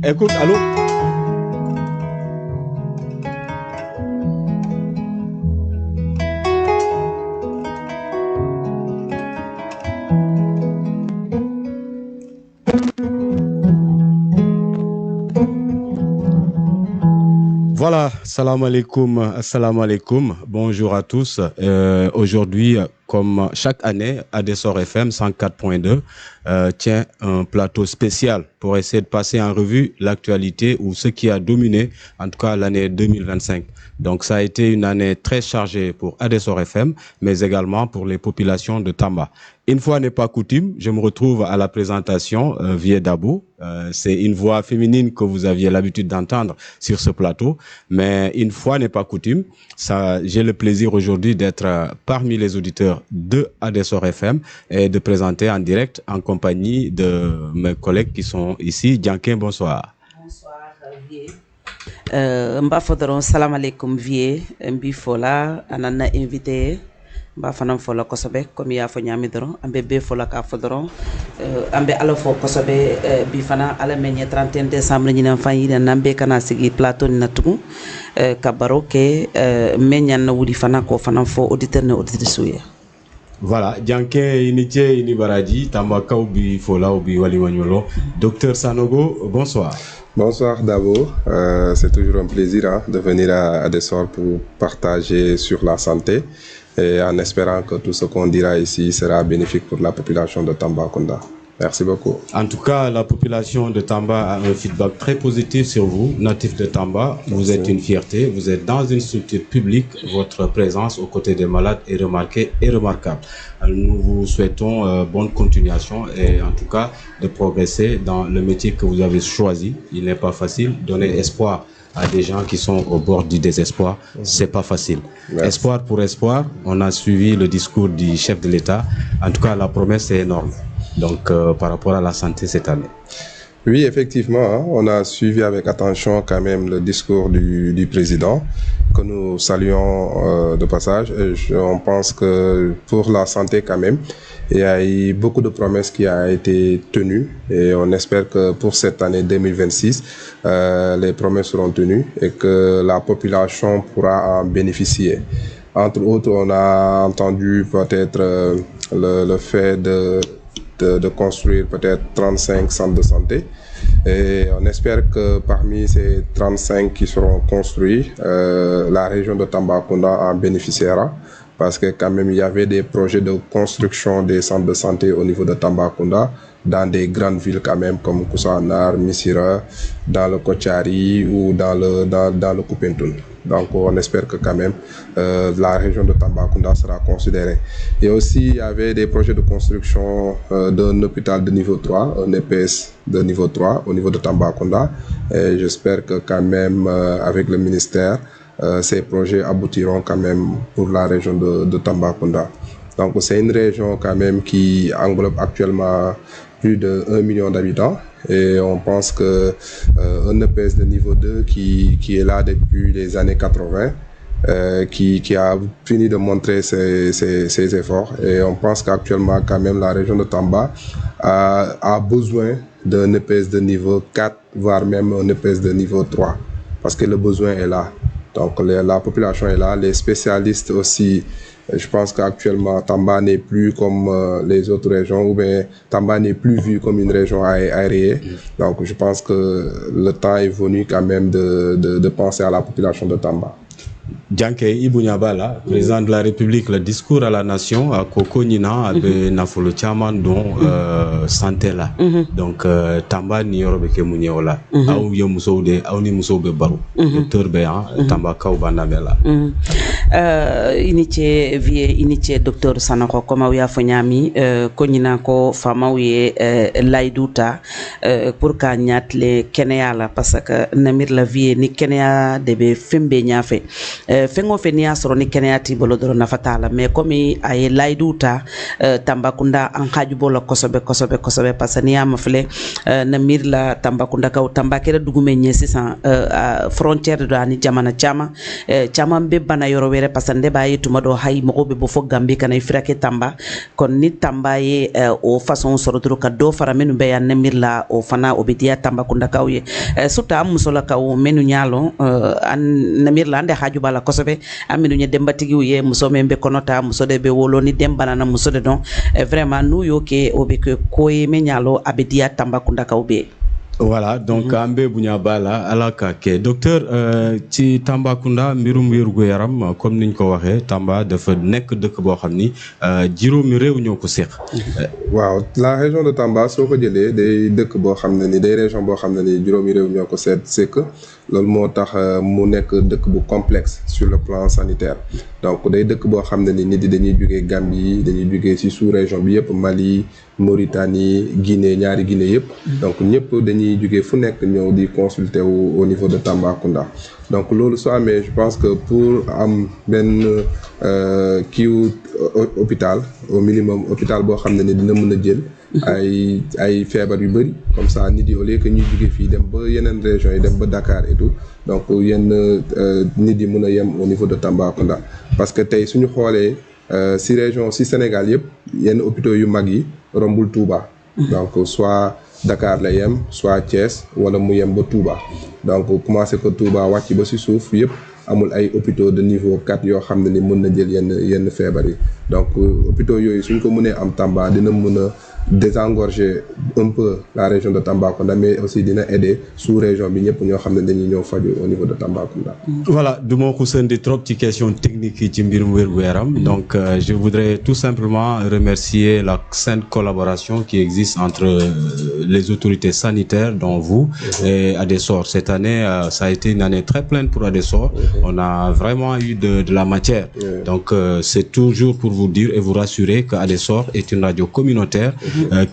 Écoute, allô? Voilà, salam alaikum, bonjour à tous. Aujourd'hui, comme chaque année, Adessor FM 104.2 tient un plateau spécial pour essayer de passer en revue l'actualité ou ce qui a dominé, en tout cas l'année 2025. Donc ça a été une année très chargée pour Adessor FM, mais également pour les populations de Tamba. Une fois n'est pas coutume, je me retrouve à la présentation Vie Dabo. C'est une voix féminine que vous aviez l'habitude d'entendre sur ce plateau, mais une fois n'est pas coutume, j'ai le plaisir aujourd'hui d'être parmi les auditeurs de Adessor FM et de présenter en direct en compagnie de mes collègues qui sont ici. Dianké, bonsoir. Bonsoir, Vie. Mba fodoron salam alaikum Vie, mbi fola anana invité. Mba fanam fola kosobe comme ya fo nyami doron ambe be fola ka fodoron ambe ala fo kosobe bi fana ala menye 31 décembre nyina fanyi na nambe kana sigi plateau ni natugu ka baroke menyan na wudi fana ko fanam fo auditeur ne auditrice ya. Voilà, Dianké Initié Inibaraji, Tamba Kaubi Fola Obi Walimanyolo. Docteur Sanogo, bonsoir. Bonsoir Dabo, c'est toujours un plaisir de venir à Adessor pour partager sur la santé et en espérant que tout ce qu'on dira ici sera bénéfique pour la population de Tambacounda. Merci beaucoup. En tout cas, la population de Tamba a un feedback très positif sur vous, natif de Tamba. Vous êtes une fierté, vous êtes dans une structure publique. Votre présence aux côtés des malades est remarquée et remarquable. Nous vous souhaitons bonne continuation et en tout cas de progresser dans le métier que vous avez choisi. Il n'est pas facile. Donner espoir à des gens qui sont au bord du désespoir, c'est pas facile. Merci. Espoir pour espoir, on a suivi le discours du chef de l'État. En tout cas, la promesse est énorme. Donc, par rapport à la santé cette année. Oui, effectivement, on a suivi avec attention quand même le discours du président, que nous saluons de passage. Et on pense que pour la santé quand même, il y a eu beaucoup de promesses qui ont été tenues et on espère que pour cette année 2026, les promesses seront tenues et que la population pourra en bénéficier. Entre autres, on a entendu peut-être le fait de construire peut-être 35 centres de santé et on espère que parmi ces 35 qui seront construits, la région de Tambacounda en bénéficiera parce que quand même il y avait des projets de construction des centres de santé au niveau de Tambacounda dans des grandes villes quand même comme Koussanar, Missira, dans le Kotiari ou dans le Koupentoun. Donc on espère que quand même la région de Tambacounda sera considérée. Et aussi il y avait des projets de construction d'un hôpital de niveau 3, un EPS de niveau 3 au niveau de Tambacounda. Et j'espère que quand même avec le ministère, ces projets aboutiront quand même pour la région de Tambacounda. Donc c'est une région quand même qui englobe actuellement plus de 1 million d'habitants et on pense que un EPS de niveau 2 qui est là depuis les années 80 qui a fini de montrer ses efforts et on pense qu'actuellement quand même la région de Tamba a besoin d'un EPS de niveau 4 voire même un EPS de niveau 3 parce que le besoin est là. Donc la population est là, les spécialistes aussi. Je pense qu'actuellement, Tamba n'est plus comme les autres régions, ou bien Tamba n'est plus vu comme une région aérienne. Donc, je pense que le temps est venu quand même de penser à la population de Tamba. Dianké Ibounyabala, président de la République, le discours à la nation, à Koko Nina, avec Nafolo Tchaman, dont santé là. Donc, Tamba ni yorobeke munyeola. Aou yomusoude, aou ni musoube barou. Docteur Béan, Tamba Kaubanabela. Initié Vie, initié docteur Sanoko, comme ouya fonyami, Konina ko fama ouye laiduta, pour kanyat le Kenya la, parce que namir la vie ni Kenya debe fembe nyafe. fengo fe niya soro ni keneyati bolo doro nafatala mais comme ay layduta Tambakunda an haju bolo kosobe parce que niya mafle na mirla Tambakunda kaw Tambakere dugume nye sisan frontière do ani jamana chama be bana yoro were parce que ndeba yituma do hay mo be bo fo Gambie kana ifrake Tamba kon ni Tamba ye o façon soro doro ka do fara menu be yan mirla o fana obedia Tambakunda kaw ye suta musola kaw menu nyalo an namirla ande haju bala kosobe aminu nye demba tigi ye muso membe konota muso de be wolo ni demba na muso de don vraiment nous yo ke obe ke koye me nyalo abedia Tambakunda kaw be. Voilà, donc ambe bunya bala alaka ke docteur ci Tambakunda mbirum wérgu yaram comme niñ ko waxé Tamba dafa nek dëkk bo xamni juróomi réew ñoko séx. Waaw, la région de Tamba soko jëlé day dëkk bo xamné ni day région bo xamné ni juróomi réew ñoko sék loolu moo tax mu nekk dëkk bu complexe sur le plan sanitaire donc day dëkk boo xam ne ni nit yi dañuy jógee Gambie dañuy jógee ci sous-région bi yëpp Mali Mauritanie Guinée ñaari Guinée yëpp donc ñëpp dañuy jógee fu nekk ñëw di consulter wu au niveau de Tambacounda donc loolu su amee je pense que pour am benn kiiw hôpital au minimum hôpital boo xam ne ni dina mën a jël ay feebar yu bëri comme ça nit yi au lieu que ñuy jóge fii dem ba yeneen régions yi dem ba Dakar et tout donc yenn nit yi mën a yem au niveau de Tambacounda parce que tey suñu xoolee si région si Sénégal yëpp yenn hôpitaux yu mag yi rombul Touba donc soit Dakar la yem soit Thiès wala mu yem ba Touba donc commencé ko Touba wàcc ba si suuf yëpp amul ay hôpitaux de niveau 4 yoo xam ne ni mën na jël yenn feebar yi donc hôpitaux yooyu suñ ko mënee am Tamba dina mën a désengorger un peu la région de Tambacounda mais aussi dina aider sous-région bi ñëpp ñoo xam ne dañuy ñëw faju au niveau de Tambacounda. Voilà, du ma xuusandi trop ci question technique yi ci mbirum wérgu yaram donc je voudrais tout simplement remercier la saine collaboration qui existe entre les autorités sanitaires dont vous et Adessor. Cette année ça a été une année très pleine pour Adessor. On a vraiment eu de la matière. Donc c'est toujours pour vous dire et vous rassurer que Adessor est une radio communautaire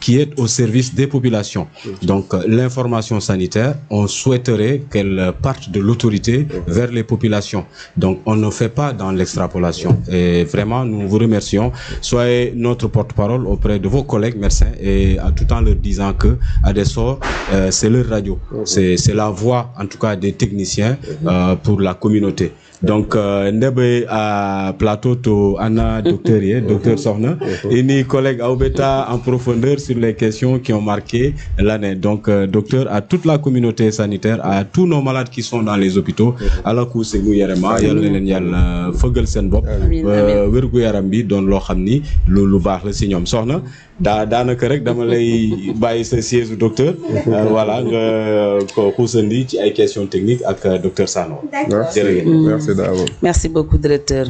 qui est au service des populations. Donc l'information sanitaire, on souhaiterait qu'elle parte de l'autorité vers les populations. Donc on ne fait pas dans l'extrapolation. Et vraiment, nous vous remercions. Soyez notre porte-parole auprès de vos collègues médecins et tout en leur disant que Adessor, c'est leur radio. C'est la voix, en tout cas, des techniciens pour la communauté. Donc ndebe à plateau to ana docteur Sokhna et mes collègues Aubeta en profondeur sur les questions qui ont marqué l'année. Donc docteur à toute la communauté sanitaire, à tous nos malades qui sont dans les hôpitaux, ala ku segu yarama yalla len yalla feugal sen bop wergu yaram bi don lo xamni lu bax la ci ñom Sokhna daanaka rek dama lay bàyyi sa siège docteur voilà nga ko xuusandi ci ay questions techniques ak docteur Sano. Merci beaucoup directeur.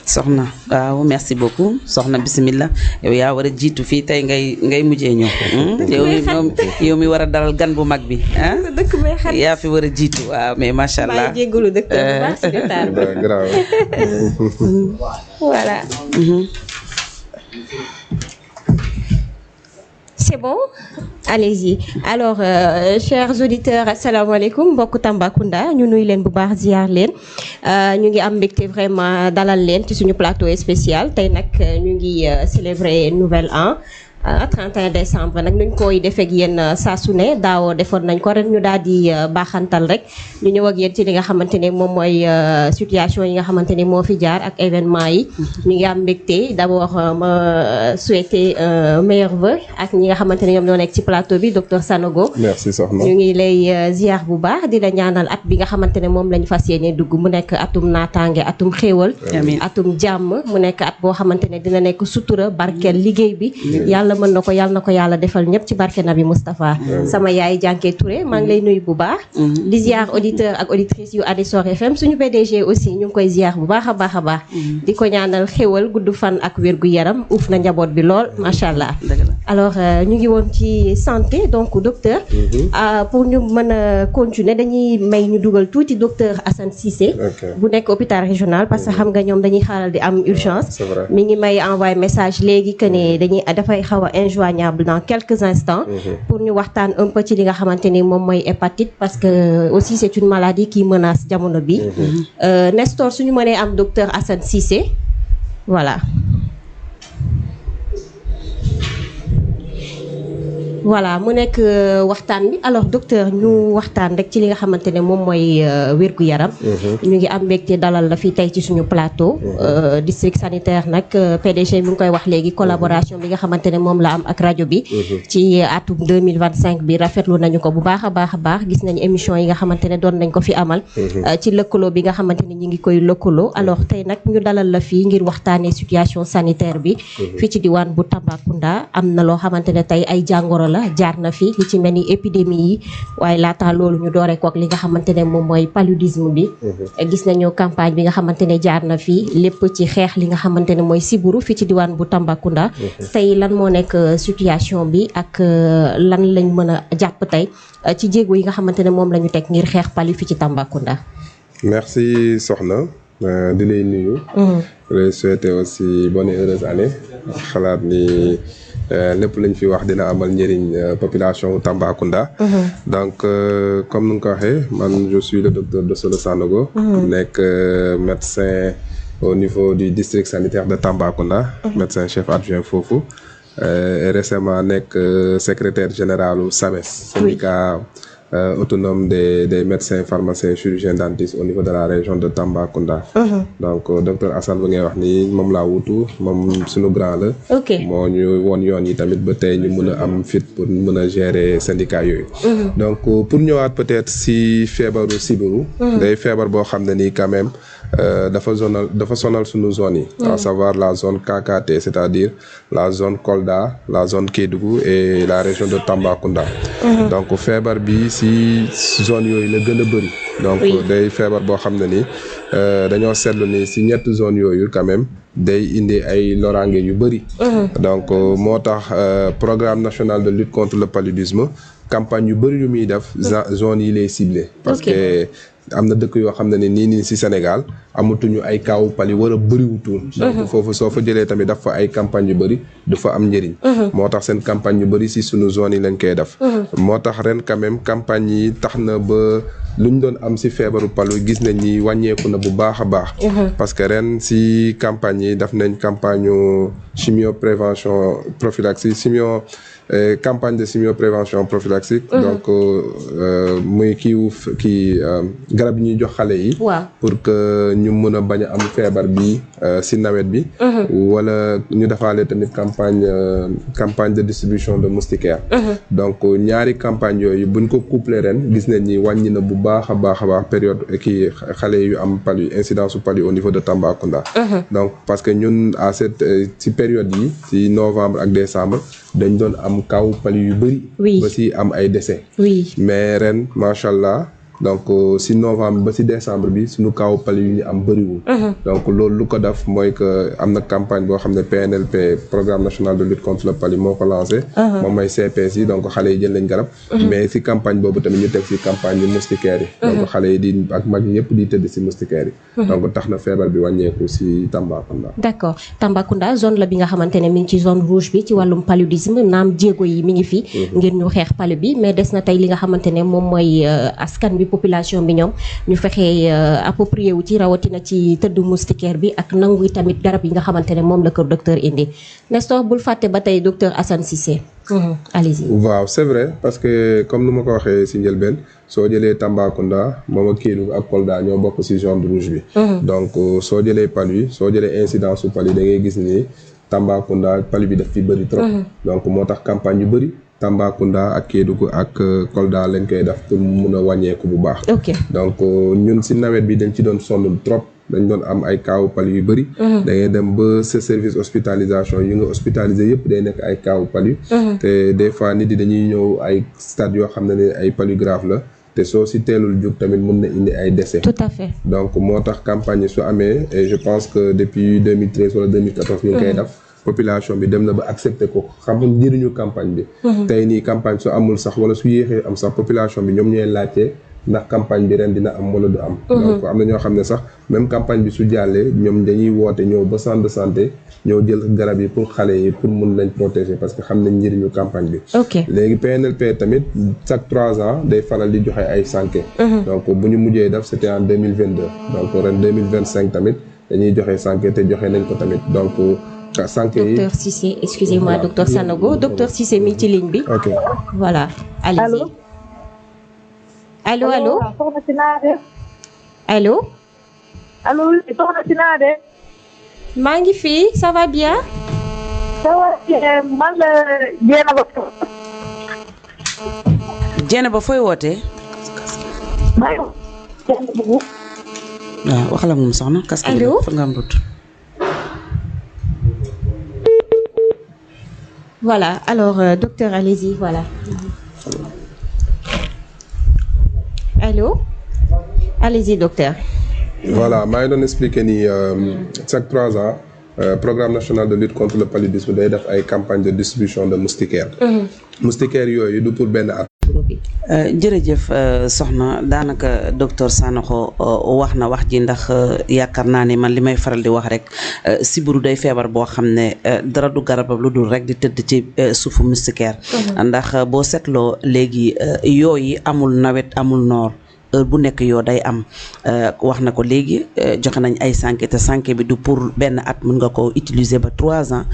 Soxna waaw merci beaucoup Soxna bismillah yow yaa war a jiitu fii tey ngay mujjee ñëw yow mi war a dalal gan bu mag bi ah yaa fi war a jiitu waaw mais macha allah maa jégalu docteur merci voilà. C'est bon? Allez-y. Alors, chers auditeurs, assalamu alaikum, mbokk Tambacounda, ñu nuy leen bu baax ziar leen. Ñu ngi am mbégte vraiment dalal leen ci suñu plateau spécial. Tey nag ñu ngi célébrer Nouvel An. 31 décembre nag nuñ koy defee ak yéen saa su ne daaw defoon nañ ko ren ñu daal di baaxantal rek ñu ñëw ak yéen ci li nga xamante ne moom mooy situation yi nga xamante ne moo fi jaar ak événement yi. ñu ngi am mbégte d'abord ma souhaiter meilleurs vœux ak ñi nga xamante ne ñoom ñoo nekk ci plateau bi docteur Sanogo. Merci soxna ñu ngi lay ziar bu baax di la ñaanal at bi nga xamante ne moom lañ fas yéene dugg mu nekk atum naataange atum xéewal. atum jàmm mu nekk at boo xamante ne dina nekk sutura barkeel liggéey bi. yàlla mën na ko yàlla defal ñëpp ci barke Nabi Moustapha sama yaay Jànke Touré maa ngi lay nuyu bu baax di ziar auditeur ak auditrice yu Adessor FM suñu PDG aussi ñu ngi koy ziar bu baax a baax di ko ñaanal xéwal gudd fan ak wér gu yaram uuf na njaboot bi lool macha allah. Alors ñu ngi woon ci santé donc docteur pour ñu mën a continuer dañuy may ñu dugal tuuti docteur Assane Cissé bu nekk hôpital régional parce que xam nga ñoom dañuy xaaral di am urgence mi ngi may envoyé message léegi que ne dafay xaw xaw a injoignable dans quelques instants pour ñu waxtaan un peu ci li nga xamante ni moom mooy hépatite parce que aussi c'est une maladie qui menace jamono bi Nestor suñu mënee am docteur Assane Cissé voilà voilà mu nekk waxtaan bi alors docteur ñu waxtaan rek ci li nga xamante ne moom mooy wérgu yaram ñu ngi am mbégte dalal la fii tey ci suñu plateau district sanitaire nag PDG mi ngi koy wax léegi collaboration bi nga xamante ne moom la am ak rajo bi ci atum 2025 bi rafetlu nañu ko bu baax a baax gis nañu émission yi nga xamante ne doon nañ ko fi amal ci lëkkaloo bi nga xamante ne ñu ngi koy lëkkaloo alors tey nag ñu dalal la fii ngir waxtaanee situation sanitaire bi fii ci diwaan bu Tambacounda am na loo xamante ne tey ay jàngoro la jaar na fi li ci mel ni épidémie yi waaye laata loolu ñu doore ko ak li nga xamante ne moom mooy paludisme bi gis nañu campagne bi nga xamante ne jaar na fi lépp ci xeex li nga xamante ne mooy siburu fii ci diwaan bu Tambacounda tey lan moo nekk situation bi ak lan lañ mën a jàpp tey ci jéego yi nga xamante ne moom la ñu teg ngir xeex palu fii ci Tambacounda. Merci Soxna di lay nuyu. lay souhaiter aussi bonne et heureuse année xalaat ni lépp lañ fi wax dina amal njëriñ population Tambacounda. donc comme nu nga ko waxee man je suis le docteur Dosolo Sanogo. nekk médecin au niveau du district sanitaire de Tambacounda. médecin chef adjoint foofu. Et récemment nekk secrétaire général u SAMES. syndicat autonome des médecins pharmaciens chirurgiens dentistes au niveau de la région de Tambacounda. donc docteur Assane bu ngay wax ni moom laa wutu moom suñu grand la. moo ñu woon yoon yi tamit ba tey ñu mën a am fit pour mën a gérer syndicat yooyu. donc pour ñëwaat peut-être si feebaru sibiru. day feebar boo xam ne nii quand même dafa sonal suñu zone yi. à savoir la zone KKT c'est-à-dire la zone Kolda la zone Kédougou et la région de Tambacounda. donc feebar bi si zone yooyu la gën a bëri. donc day feebar boo xam ne ni dañoo seetlu ni si ñetti zone yooyu quand même day indi ay loraange yu bëri. donc moo tax programme national de lutte contre le paludisme campagne yu bëri yu muy def zone yi lay ciblé. parce que am na dëkk yoo xam ne nii si Sénégal amatuñu ay kaawu pali wala bëriwutul. donc foofu soo fa jëlee tamit daf fa ay campagne yu bëri du fa am njëriñ. moo tax seen campagne yu bëri si sunu zone yi lañ koy def. moo tax ren quand même campagne yi tax na ba lu ñu doon am si feebaru palu gis nañ ni wàññeeku na bu baax a baax. parce que ren si campagne yi def nañ campagne chimio prévention prophylaxie campagne de chimioprévention prophylaxique. donc muy kii garab yi ñuy jox xale yi. pour que ñu mën a bañ a am feebar bi si nawet bi. wala ñu defaale tamit campagne de distribution de moustiquaires. donc ñaari campagne yooyu buñ ko couplé ren gis nañ ni wàññi na bu baax a baax période kii xale yu am palu incidence su palu au niveau de Tambacounda. donc parce que ñun à ci période yi ci novembre ak décembre dañ doon am kaw palu yu bëri. ba si am ay décès. mais ren macha allah donc si novembre ba si décembre bi suñu kaw palu yu ñu am bëriwul. donc loolu lu ko def mooy que am na campagne boo xam ne PNLP programme national de lutte contre le palu moo ko lancé. moom mooy CPS yi donc xale yi jël nañ garab. mais si campagne boobu tamit ñu teg si campagne yu moustiquaires yi. donc xale yi di ak mag ñi yëpp di tëdd si moustiquaires yi. donc tax na feebar bi wàññeeku si Tambacounda. d'accord Tambacounda zone la bi nga xamante ne mi ngi ci zone rouge bi ci wàllum paludisme naam jéego yi mi ngi fi. ngir ñu xeex palu bi mais des na tey li nga xamante ne moom mooy askan bi population bi ñoom ñu fexee approprié wu ci rawatina ci tëdd moustiquaire bi ak nangu tamit garab yi nga xamante ne moom la ko docteur indi Nestor bul fàtte ba tey docteur Assane Cissé. allez-y. waaw c'est vrai parce que comme nu ma ko waxee si njëlbeen soo jëlee Tambacounda moom ak Kédougou ak Kolda ñoo bokk si zone rouge bi. donc soo jëlee palu soo jëlee incidence su palu da ngay gis ni Tambacounda palu bi daf fi bëri trop. donc moo tax campagne yu bëri. Tambacounda ak Kédougou ak Kolda lañ koy def pour mu mun a wàññeeku bu baax. donc ñun si nawet bi dañ ci doon sonn trop dañ doon am ay kaawu palu yu bëri. da ngay dem ba sa service hospitalisation yu nga hospitalisé yëpp day nekk ay kaawu palu. te des fois nit yi dañuy ñëw ay stade yoo xam ne ay palu grave la. te soo si teelul jóg tamit mun na indi ay décès. tout à fait. donc moo tax campagne yi su amee et je pense que depuis 2013 wala 2014 ñu ngi koy def. population bi dem na ba accepté ko xamul njëriñu campagne bi. tey nii campagne su amul sax wala su yéexee am sax population bi ñoom ñooy laajte ndax campagne bi ren dina am wala du am. donc am na ñoo xam ne sax même campagne bi su jàllee ñoom dañuy woote ñëw ba centre de santé ñëw jël garab yi pour xale yi pour mun lañ protéger parce que xam nañ njëriñu campagne bi. léegi PNLP tamit chaque 3 ans day faral di joxe ay sànke. donc bu ñu mujjee def c'était en 2022 donc ren 2025 tamit dañuy joxe sànke te joxe nañ ko tamit donc. Docteur Cissé, excusez-moi, docteur Sanogo. Docteur Cissé, mi ci ligne bi. Ok. Voilà, allez-y. Allô. Allô. Allô, soxna si naa de. maa ngi fi, ça va bien? Ça va bien, man la Dieynaba. Dieynaba fooy wootee? maa ngi Dieynaba. waaw waxal ak moom soxna. Allô. fa nga am dut. Voilà, alors docteur, allez-y, voilà. Allô? Allez-y, docteur. Voilà, maa ngi doon expliquer ni chaque 3 ans programme national de lutte contre le paludisme day def ay campagne de distribution de moustiquaires. Moustiquaires yooyu du pour benn at. jërëjëf soxna daanaka docteur Sanokho wax na wax ji ndax yaakaar naa ne man li may faral di wax rek sibiru day feebar boo xam ne dara du garabam lu dul rek di tëdd ci suufu moustiquaire. ndax boo seetloo léegi yooyu amul nawet amul noor. heure bu nekk yoo day am wax na ko léegi joxe nañ ay sànke te sànke bi du pour benn at mën nga ko utiliser ba 3 ans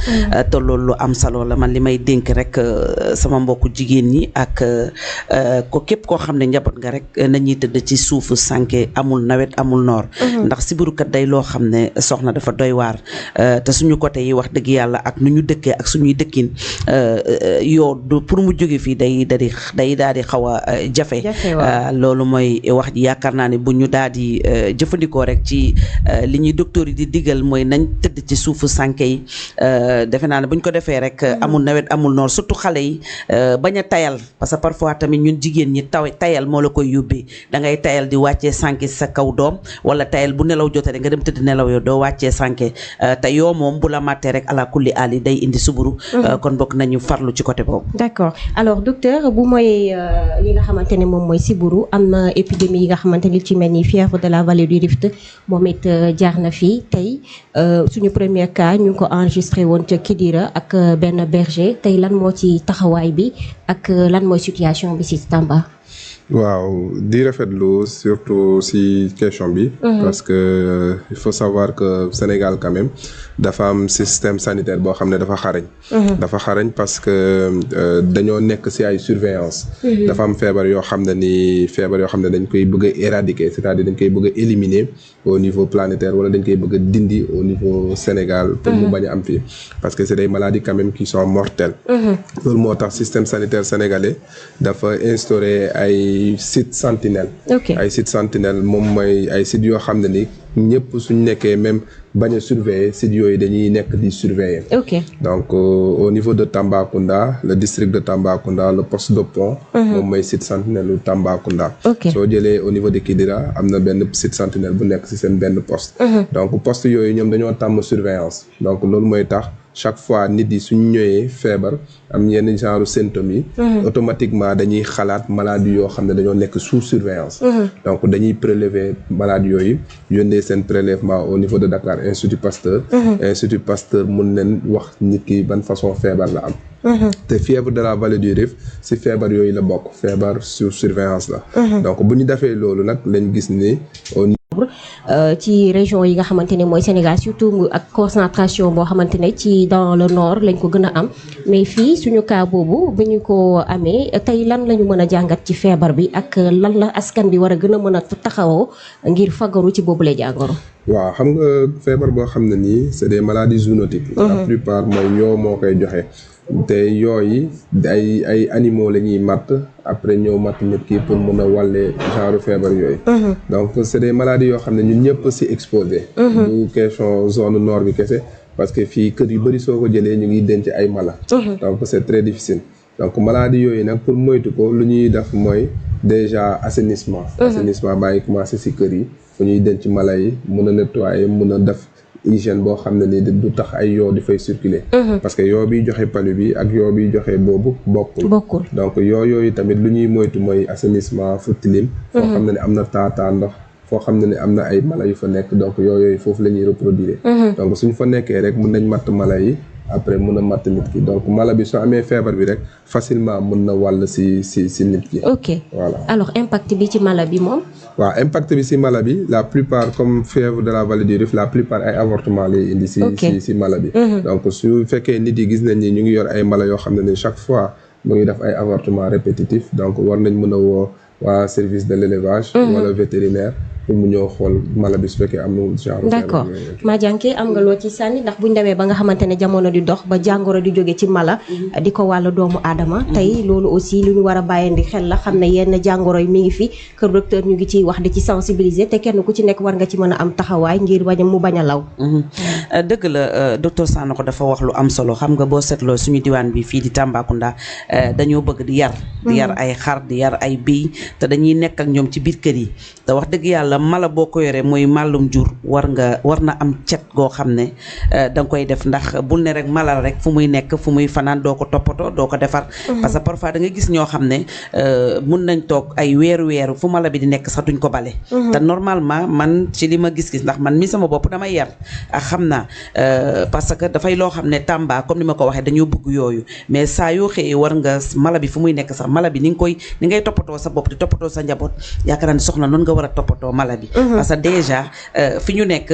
te loolu lu am solo la man li may dénk rek sama mbokku jigéen ñi ak ko képp koo xam ne njaboot nga rek nañuy tëdd ci suufu sànke amul nawet amul noor ndax sibirukat day loo xam ne soxna dafa doy waar te suñu côté yi wax dëgg yàlla ak nu ñu dëkkee ak suñuy dëkkin yoo du pour mu jóge fii day daal di xaw a jafe loolu mooy wax ji yaakaar naa ne bu ñu daal di jëfandikoo rek ci li ñuy docteur yi di digal mooy nañ tëdd ci suufu sànke yi defe naa ne bu ñu ko defee rek amul nawet amul noor surtout xale yi bañ a tayal parce que parfois tamit ñun jigéen ñi tayal moo la koy yóbbee da ngay tayal di wàccee sànke sa kaw doom wala tayal bu nelaw jotee rek nga dem tëdd nelaw yow doo wàccee sànke te yoo moom bu la màttee rek ala kulli ali day indi suburu kon bokk nañu farlu ci côté boobu. D'accord alors docteur bu mooy li nga xamante ne moom mooy siburu am na épidémie yi nga xamante ni ci mel ni fièvre de la vallée du Rift moom it jaar na fii tey suñu premier cas ñu ngi ko enregistré woon ca Kidira ak benn berger tey lan moo ci taxawaay bi ak lan mooy situation bi ci Tamba. waaw di rafetlu surtout si question bi. parce que il faut savoir que Sénégal quand même dafa am système sanitaire boo xam ne dafa xarañ. dafa xarañ parce que dañoo nekk si ay surveillance. dafa am feebar yoo xam ne dañ koy bëgg a éradiquer c'est-à-dire dañ koy bëgg a éliminer au niveau planétaire wala dañ koy bëgg a dindi au niveau Sénégal. pour mu bañ a am fii parce que c'est des maladies quand même qui sont mortelles. loolu moo tax système sanitaire sénégalais dafa instaurer ay site sentinelle. ay site sentinelle moom mooy ay sites yoo xam ne ni ñëpp suñ nekkee même bañ a surveiller sites yooyu dañuy nekk di surveiller. donc au niveau de Tambacounda le district de Tambacounda le poste de Pont. moom mooy site sentinelle u Tambacounda. soo jëlee au niveau de Kidira am na benn site sentinelle bu nekk ci seen benn poste. donc poste yooyu ñoom dañoo tàmm surveillance donc loolu mooy tax. chaque fois nit yi suñ ñëwee feebar am yenn genre symptômes yi automatiquement dañuy xalaat maladie yoo xam ne dañoo nekk sous surveillance donc dañuy prélever maladie yooyu yónnee seen prélèvement au niveau de Dakar Institut Pasteur Institut Pasteur mun leen wax nit ki ban façon feebar la am te fièvre de la vallée du Rift si feebar yooyu la bokk feebar sous surveillance la donc bu ñu defee loolu nag lañ gis ni ci région yi nga xamante ne mooy Sénégal surtout ak concentration boo xamante ne ci dans le nord lañ ko gën a am mais fii suñu cas boobu bi ñu ko amee tey lan la ñu mën a jàngat ci feebar bi ak lan la askan bi war a gën a mën a taxawoo ngir fagaru ci boobule jàngoro. waaw xam nga feebar boo xam ne nii c'est des maladies zoonotiques. la plupart mooy ñoo moo koy joxe. te yooyu ay animaux la ñuy matt après ñëw matt nit ki pour mën a wàlle genre feebar yooyu. donc c'est des maladies yoo xam ne ñun ñëpp ci exposé. du question zone nord bi kese parce que fii kër yu bari soo ko jëlee ñu ngi denc ay mala. donc c'est très difficile. donc maladie yooyu nag pour moytu ko lu ñuy def mooy déjà assainissement. assainissement baa ngi commencé ci kër yi fu ñuy denc mala yi mun a nettoyer mun a def hygiène boo xam ne ni du tax ay yoo di fay circuler parce que yoo bi joxe palu bi ak yoo bi joxe boobu bokkul donc yooyu tamit lu ñuy moytu mooy assainissement fu tilim foo xam ne am na taataa ndox foo xam ne am na ay mala yu fa nekk donc yooyu foofu la ñuy reproduire donc suñ fa nekkee rek mun nañ matt mala yi après mun a matt nit ki donc mala bi soo amee feebar bi rek facilement mun na wàll si nit ki. ok voilà alors impact bi ci mala bi moom. waaw impact bi si mala bi la plupart comme fièvre de la vallée du Rift la plupart ay avortement lay indi si mala bi donc su fekkee nit yi gis nañ ni ñu ngi yor ay mala yoo xam ne ni chaque fois mu ngi def ay avortement répétitif donc war nañ mën a woo waa service de l'élevage wala vétérinaire pour mu ñëw xool mala bi su fekkee am na genre. d'accord Madianké am nga loo ci sànni ndax buñ demee ba nga xamante ne jamono di dox ba jàngoro di jóge ci mala di ko wàll doomu aadama tey loolu aussi lu ñu war a bàyyandi xel la xam ne yenn jàngoro yi mi ngi fi kër docteur ñu ngi ciy wax di ci sensibiliser te kenn ku ci nekk war nga ci mën a am taxawaay ngir mu bañ a law. dëgg la docteur Sanokho dafa wax lu am solo xam nga boo seetloo suñu diwaan bi fii di Tambacounda dañoo bëgg di yar ay xar di yar ay biy te dañuy nekk ak ñoom ci biir kër yi te wax dëgg yàlla mala boo ko yoree mooy màllum jur war na am cet goo xam ne da nga koy def ndax bul ne rek mala rek fu muy nekk fu muy fanaan doo ko toppatoo doo ko defar parce que parfois da nga gis ñoo xam ne mun nañ toog ay weeru fu mala bi di nekk sax duñ ko bale te normalement man ci li ma gis-gis ndax man mi sama bopp damay yar ak xam naa parce que dafay loo xam ne Tamba comme ni ma ko waxee dañoo bëgg yooyu mais saa yoo xëyee war nga mala bi fu muy nekk sax mala bi ni ngay toppatoo sa bopp di toppatoo sa njaboot yaakaar naa soxna noonu nga war a toppatoo mala bi parce que déjà fi ñu nekk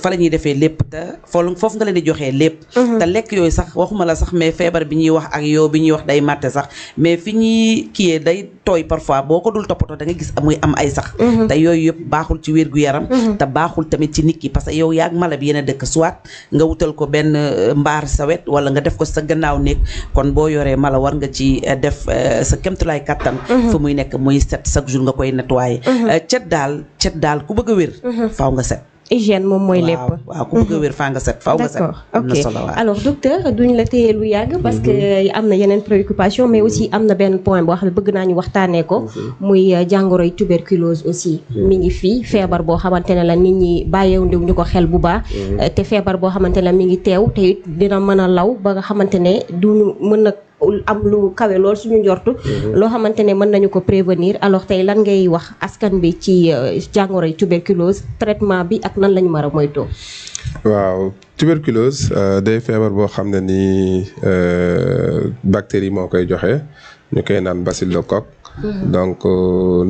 fa la ñuy defee lépp te foofu nga leen di joxee lépp te lekk yooyu sax waxuma la sax mais feebar bi ñuy wax ak yow bi ñuy wax day màtte sax mais fi ñuy kiyee day tooy parfois boo ko dul toppatoo da nga gis muy am ay sax te yooyu yëpp baaxul ci wér gu yaram te baaxul tamit ci nit ki parce que yow yaag mala bi yéen a dëkk soit nga wutal ko benn mbaar sa wet wala nga def ko sa gannaaw néeg kon boo yoree mala war nga ci def sa kémtulaay kattan fu muy nekk muy set chaque jour nga koy nettoyer cet daal ku bëgg a wér faaw nga set hygiène moom mooy lépp waaw ku bëgg a wér faa nga set faaw nga set am na solo waaw alors docteur duñ la téye lu yàgg parce que am na yeneen préoccupation mais aussi am na benn point boo xam ne bëgg naa ñu waxtaanee ko muy jàngoroy tuberculose aussi mi ngi fii feebar boo xamante ne la nit ñi bàyyeewu ñu ko xel bu baax te feebar boo xamante ne la mi ngi teew te it dina mën a law ba nga xamante ne duñu mën a am lu kawe lool suñu njortu loo xamante ne mën nañu ko prévenir alors tey lan ngay wax askan bi ci jàngoroy tuberculose traitement bi ak nan lañu mën a moytoo. waaw tuberculose day feebar boo xam ne ni bactérie moo koy joxe ñu koy naan bacillocoque donc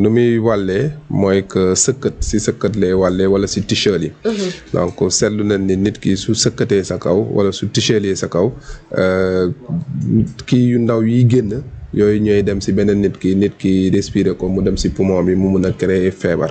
nu muy wàllee mooy que sëkkat lay wàllee wala si t-shirt yi donc seetlu nañ ni nit ki su sëkkatee sa kaw wala su t-shirt sa kaw kii yu ndaw yi génn yooyu ñooy dem si beneen nit ki respirer ko mu dem si poumon bi mu mun a créer feebar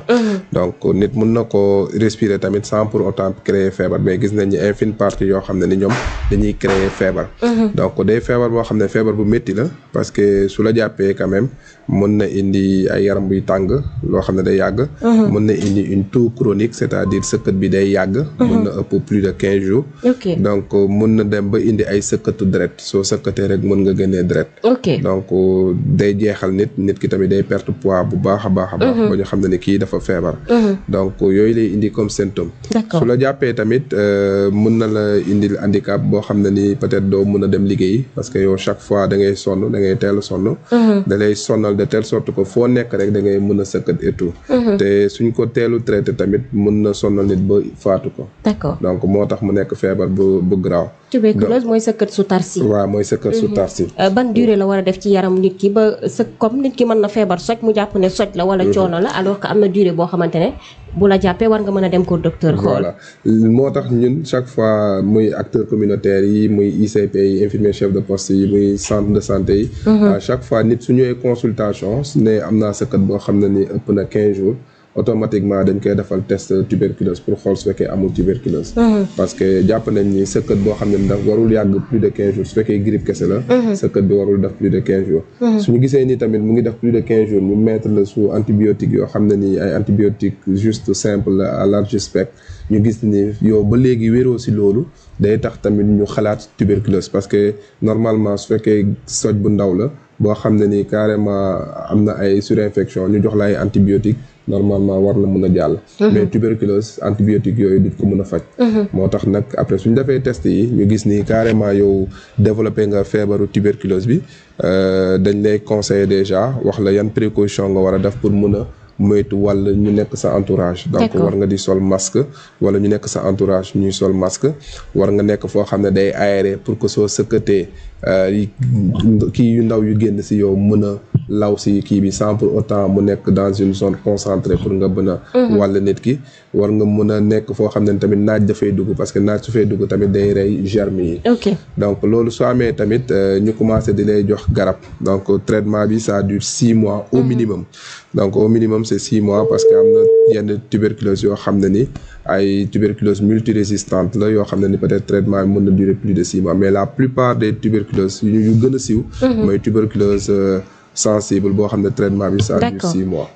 donc nit mun na ko respirer tamit sans pour autant créer feebar mais gis nañ ni infime partie yoo xam ne ni ñoom dañuy créer feebar donc day feebar boo xam ne feebar bu métti la parce que su la jàppee quand même mun na indi ay yaram buy tàng loo xam ne day yàgg mun na indi une toux chronique c'est-à-dire sëkkat bi day yàgg mun na ëpp plus de 15 jours donc mun na dem ba indi ay sëkkatu deret soo sëkkatee rek mun nga génnee deret donc day jeexal nit ki tamit day perte poids bu baax a baax ba ñu xam ne ni kii dafa feebar donc yooyu lay indi comme symptôme su la jàppee tamit mun na la indil handicap boo xam ne ni peut-être doo mun a dem liggéey parce que yow chaque fois da ngay sonn da ngay teel a sonn da lay sonnal de telle sorte que foo nekk rek da ngay mën a sëkkat et tout te suñ ko teelu traité tamit mun na sonnal nit ba faatu ko donc moo tax mu nekk feebar bu graaw tuberculose mooy sëkkat su tarsi waaw mooy sëkkat su tarsi ban durée la war a def ci yaram nit ki ba comme nit ki mën na feebar soj mu jàpp ne soj la wala coono la alors que am na durée boo xamante ne bu la jàppee war nga mën a dem ko docteur xool voilà moo tax ñun chaque fois muy acteurs communautaires yi muy ICP yi infirmier chef de poste yi muy centre de santé yi à chaque fois nit su ñëwee consultation ne am naa sëkkat boo xam ne ni ëpp na 15 jours automatiquement dañ koy defal test tuberculose pour xool su fekkee amul tuberculose parce que jàpp nañ ni sëkkat boo xam ne ndax warul yàgg plus de 15 jours su fekkee grippe kese la sëkkat bi warul def plus de 15 jours suñu gisee ni tamit mu ngi def plus de 15 jours ñu mettre la sous antibiotique yoo xam ne ni ay antibiotique juste simple à large spectre ñu gis ni yow ba léegi wéroo si loolu day tax tamit ñu xalaat tuberculose parce que normalement su fekkee soj bu ndaw la boo xam ne ni carrément am na ay surinfection ñu jox la ay antibiotique normalement war na mën a jàll. mais tuberculose antibiotique yooyu du ko mën a faj. moo tax nag après suñu defee test yi ñu gis ni carrément yow développé nga feebaru tuberculose bi dañ lay conseiller déjà wax la yan précaution nga war a def pour mën a moytu wala ñu nekk sa entourage. donc war nga di sol masque wala ñu nekk sa entourage ñuy sol masque war nga nekk foo xam ne day aéré pour que soo sëkkatee kii yu ndaw yu génn si yow mën a law si kii bi sans pour autant mu nekk dans une zone concentrée pour nga mën a wàll nit ki war nga mën a nekk foo xam ne tamit naaj dafay dugg parce que naaj su fay dugg tamit day rey germes yi. donc loolu soo amee tamit ñu commencé di lay jox garab donc traitement bi ça dure 6 mois au minimum. donc au minimum c'est 6 mois parce que am na yenn tuberculose yoo xam ne ni ay tuberculose multirésistante la yoo xam ne ni peut-être traitement bi mën na durer plus de 6 mois mais la plupart des tuberculoses yu gën a siiw mooy tuberculose sensible boo xam ne traitement bi ça dure 6 mois.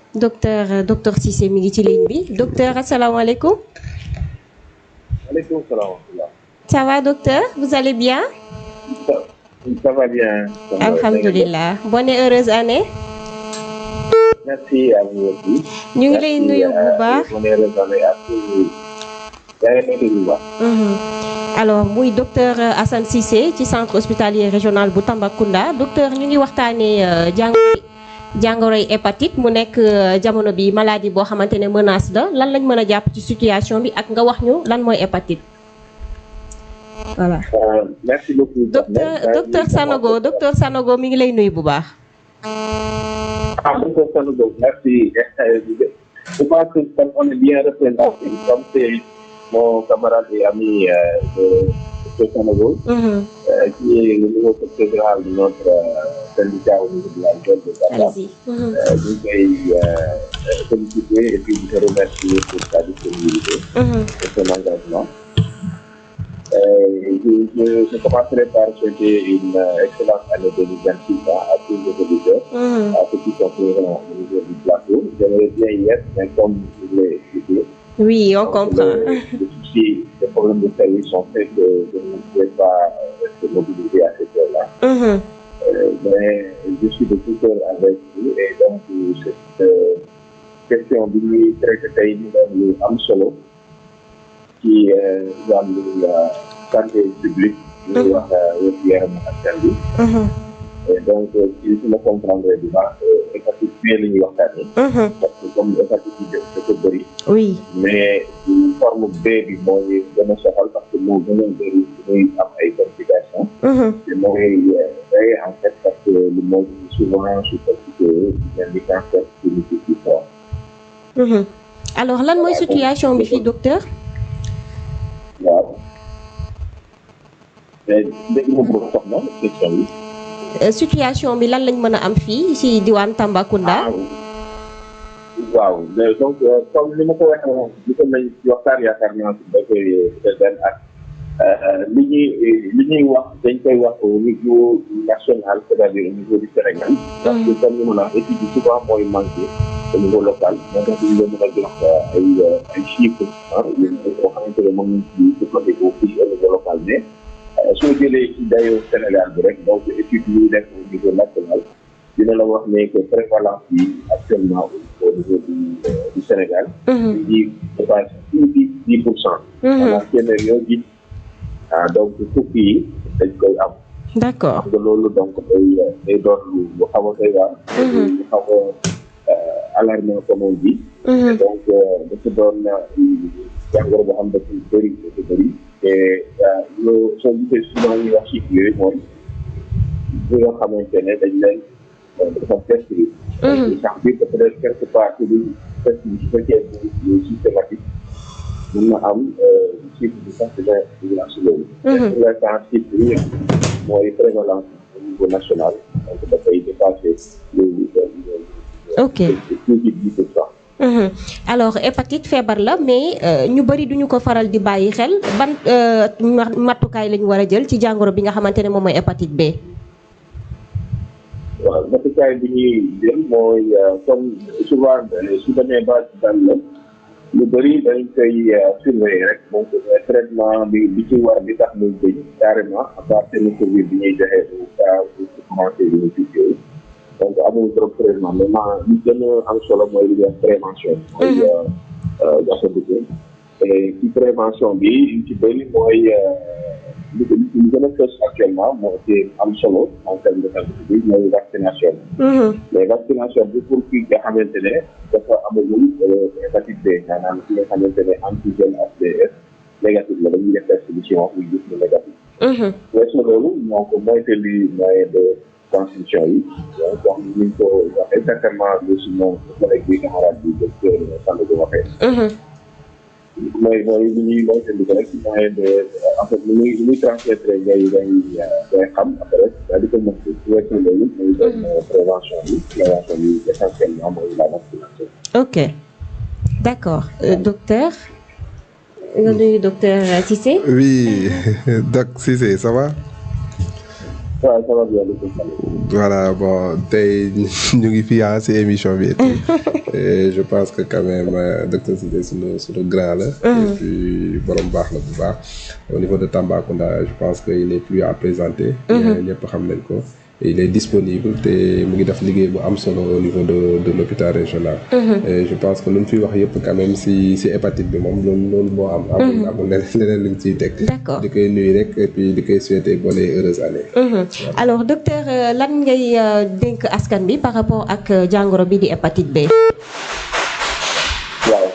docteur Cissé mi ngi ci ligne bi docteur asalaamaaleykum. Waaleykum salaam. Ça va docteur, vous allez bien? Ça va bien. Alhamdulillah. Bonne et heureuse année. Merci à vous aussi. ñu ngi lay nuyu bu baax. Bonne et heureuse année à tous. alors muy docteur Assane Cissé ci centre hospitalier régional bu Tambacounda docteur ñu ngi waxtaanee jàngoroy hépatite mu nekk jamono bi maladie boo xamante ne menace la lan lañ mën a jàpp ci situation bi ak nga wax ñu lan mooy hépatite. voilà. Merci beaucoup. docteur Sanogo mi ngi lay nuyu bu baax. Docteur Sanogo, merci. Je pense qu'on est bien représenté comme c'est mon camarade et ami Dr Sanogo, qui est le nouveau secrétaire général de notre syndicat au niveau de la région de Dakar. Je vais féliciter et puis vous remercier pour sa disponibilité et son engagement. Je commencerai par souhaiter une excellente année 2026 à tous les auditeurs, à ceux qui sont présents au niveau du plateau. J'aimerais bien y être, mais comme je l'ai expliqué, oui, on comprend. Les problèmes de service ont fait que je ne pouvais pas être mobilisé à cette heure-là. Mais je suis de tout cœur avec vous et donc cette question de lui traiter nous am solo qui wàllu santé publique ñu wax wér-gu-yaram askan bi et donc si ma comprendre bu baax hépatite B la ñuy waxtaanee parce que comme hépatite yi dafa bëri oui mais forme B bi mooy gën a soxal parce que moo gën a bëri muy am ay complications te mooy day en fait parce que le mooy souvent su compliqué di cancer clinique yi fort. alors lan mooy situation bi fii docteur. waaw mais dégg nga bëgg soxna question bi. situation bi lan lañ mën a am fii ci diwaan Tambacounda. waaw donc comme ni ma ko waxee woon li ko nañ ci waxtaan yaakaar naa si dafay benn ak li ñuy wax dañ koy wax au niveau national c'est-à-dire au niveau du Sénégal. parce que comme ni ma la wax étude bi souvent mooy manqué au niveau local moo tax ñu leen mën a jox ay chiffres yoo xamante ne moom ci développé ko fii au niveau local mais soo jëlee ci dayoo Sénégal bi rek donc étude yi ñuy def au niveau national dina la wax ne que prévalence bi actuellement au niveau du Sénégal ñu ngi dépassé tuuti 10%. maanaam téeméer yoo gis donc fukki yi dañ koy am. d'accord xam nga loolu donc day doon lu xaw a doy waar. lu xaw a alarmant comme on dit. donc dafa doon jàngoro boo xam dafa bëri te loo soo gisee souvent ñuy wax chiffres yooyu mooy ñi nga xamante ne dañ leen dafa test bi. sax bi peut-être quelque part ci biir test bi su fekkee bu systématique mën na am chiffre bi sax dina si loolu. pour l'instant chiffre yi mooy prévalence au niveau national donc dafay dépasser loolu. ok alors hépatite feebar la mais ñu bari duñu ko faral di bàyyi xel ban matukaay lañu war a jël ci jàngoro bi nga xamante ne moom mooy hépatite B. waaw matukaay bi ñuy jël mooy comme souvent su demee ba dal la lu bëri dañ koy surveiller rek donc traitement bi ci war bi tax muy bëñ carrément à part seen Covid bi ñuy joxe au cas où commencé bénéficier donc amul trop traitement maintenant li gën a am solo mooy li ñuy wax prévention mooy jàppandiku et ci prévention bi li ci bëri mooy li gën a fës actuellement moo ci am solo en terme de santé bi mooy vaccination mais vaccination bi pour kii nga xamante ne dafa amagul hépatite B maanaam ki nga xamante ne antigène HBs négatif la dañuy def distribution muy gis lu négatif weesu loolu donc mooy te li moyen de transmission yi donc ni ñu ko waxee certainement lu suñu collègue bi camarade bi docteur Sall ko waxee mooy li ñuy mooy te li ko rek moyen de en fait lu muy transmettre ngay xam après daa di ko mën weesu loolu muy prévention bi essentiellement mooy la vaccination. Ok, d'accord. Docteur nga nuyu docteur Cissé. Oui, Doc Cissé, ça va? Ouais, ça va bien. Voilà, bon, ñu ngi fi ci émission bi et je pense que quand même docteur Cissé suñu grand la et puis borom baax la bu baax au niveau de Tambacounda je pense que il est plus à présenter ñëpp xam nañ ko il est disponible te mu ngi def liggéey bu am solo au niveau de l'hôpital régional et je pense que lu ñu fi wax yëpp quand même si hépatite bi moom loolu moo amul leneen lu ñu ciy teg di koy nuyu rek et puis di koy souhaiter bonne et heureuse année. Alors docteur lan ngay dénk askan bi par rapport ak jàngoro bi di hépatite B. waaw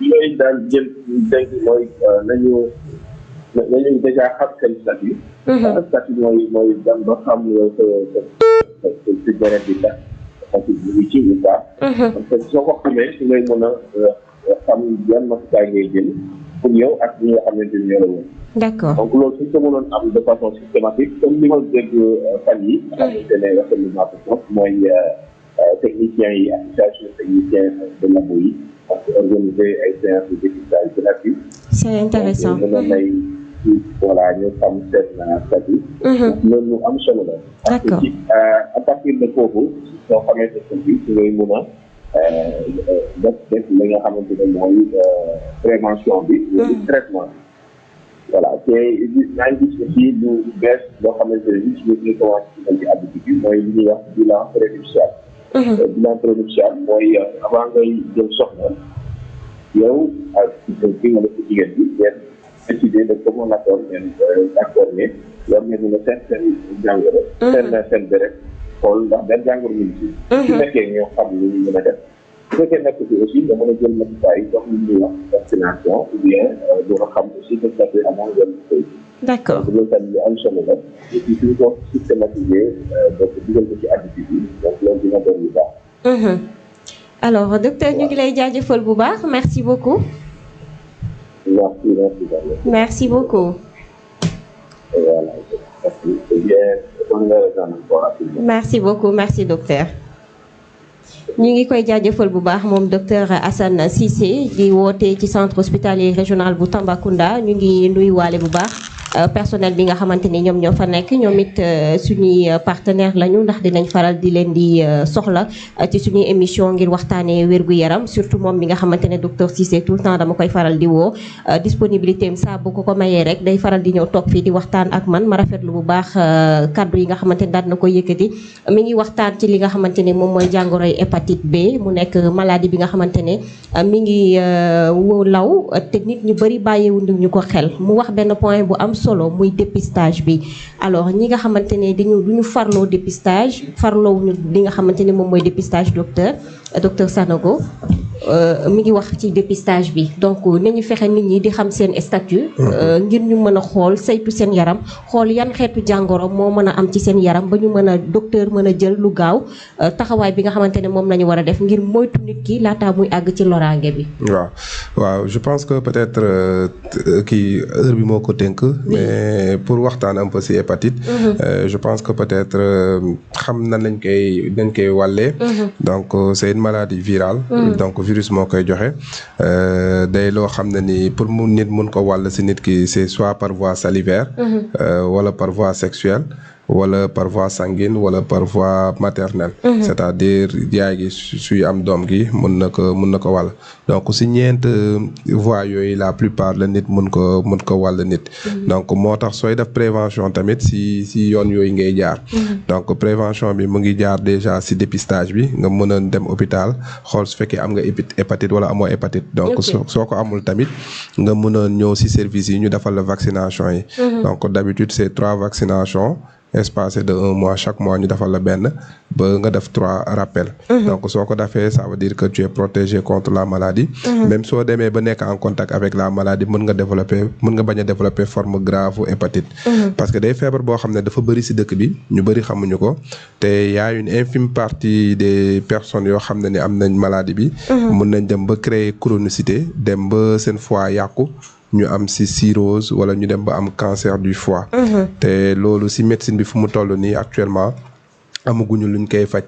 li ngay daal jël dénk mooy nañu déjà xam seen statut. statut mooy dem ba xam sa deret bi tax parce que ñu ci ou pas. parce que soo ko xamee su ngay mën a xam yan matukaay ngay jël pour yow ak ñi nga xamante ni ñoo la woon. D'accord. donc loolu suñ ko mënoon am de façon systématique comme ni ma dégg fan yi nga xamante ne rafetlument ko mooy techniciens yi association techniciens de labo yi parce que organiser ay séances de dépistage gratuit. C'est intéressant. Voilà, ñu xam seen statut. loolu lu am solo la. D'accord. parce que à partir de foofu soo xamee sa statut su ngay mën a def li nga xamante ne mooy prévention bi. traitement. voilà te maa ngi gis aussi lu bees loo xamante ne nit ñi ñu commencé ci habitude bi mooy li ñuy wax bilan prénuptial. bilan prénuptial mooy avant ngay jël soxna yow ak ki nga def jigéen bi ngeen décider de comment l'accord ngeen d'accord ne war ngeen mën a seet seen jàngoro. seen deret xool ndax benn jàngoro ñu ci. su fekkee ñoo xam lu ñu mën a def. su fekkee nekk ci aussi nga mën a jël matukaay yi comme li ñuy wax vaccination ou bien doo ko xam aussi que ça fait avant ngeen koy. D'accord. donc loolu tamit lu am solo la et puis suñu ko systématiser donc dugal ko ci habitude yi donc loolu dina doon lu baax. Alors docteur ñu ngi lay jaajëfal bu baax merci beaucoup. Merci beaucoup. Voilà. Merci beaucoup merci docteur. ñu ngi koy jaajëfal bu baax moom docteur Assane Cissé di woote ci centre hospitalier régional bu Tambacounda ñu ngi nuyuwaale bu baax personnel bi nga xamante ni ñoom ñoo fa nekk ñoom it suñuy partenaire lañu ndax dinañ faral di leen di soxla ci suñuy émission ngir waxtaanee wér-gu-yaram surtout moom bi nga xamante ne docteur Cissé tout le temps dama koy faral di woo disponibilité am saa bu ko mayee rek day faral di ñëw toog fii di waxtaan ak man ma rafetlu bu baax kaddu yi nga xamante ni daal na koy yëkkati mi ngi waxtaan ci li nga xamante ne moom mooy jàngoroy hépatite B mu nekk maladie bi nga xamante ne mi ngi law te nit ñu bëri bàyyiwuñu ñu ko xel mu wax benn point bu am solo muy dépistage bi alors ñi nga xamante ne duñu farloo dépistage farloo ñu li nga xamante ne moom mooy dépistage docteur Sanogo mi ngi wax ci dépistage bi donc nañu fexe nit ñi di xam seen statut ngir ñu mën a xool saytu seen yaram xool yan xeetu jàngoro moo mën a am ci seen yaram ba ñu mën a docteur mën a jël lu gaaw taxawaay bi nga xamante ne moom lañu war a def ngir moytu nit ki laataa muy àgg ci loraange bi. waaw je pense que peut-être kii heure bi moo ko tënk mais pour waxtaan un peu ci hépatite je pense que peut-être xam nan lañ koy wàllee donc c'est une maladie virale donc virus moo koy joxe day loo xam ne ni pour nit mun ko wàll ci nit ki c'est soit par voie salivaire wala par voie sexuelle wala par voie sanguine wala par voie maternelle. C'est-à-dire yaay gi suy am doom gi mën na ko wàll donc si ñeent voies yooyu la plupart la nit mën ko wàll nit. donc moo tax sooy def prévention tamit si yoon yooyu ngay jaar. donc prévention bi mu ngi jaar déjà si dépistage bi nga mën a dem hôpital xool su fekkee am nga hépatite wala amoo hépatite. donc soo ko amul tamit nga mën a ñëw si service yi ñu defal la vaccination yi. donc d'habitude c'est 3 vaccinations. espacé de 1 mois chaque mois ñu defal la benn ba nga def 3 rappels. donc soo ko defee ça veut dire que tu es protégé contre la maladie. même soo demee ba nekk en contact avec la maladie mën nga bañ a développer forme grave ou hépatite. parce que day feebar boo xam ne dafa bëri ci dëkk bi ñu bëri xamuñu ko te y a une infime partie des personnes yoo xam ne ni am nañ maladie bi. mën nañ dem ba créer chronicité dem ba seen foie yàqu. ñu am ci cirrhose wala ñu dem ba am cancer du foie. te loolu ci médecine bi fu mu toll nii actuellement amaguñu luñ koy faj.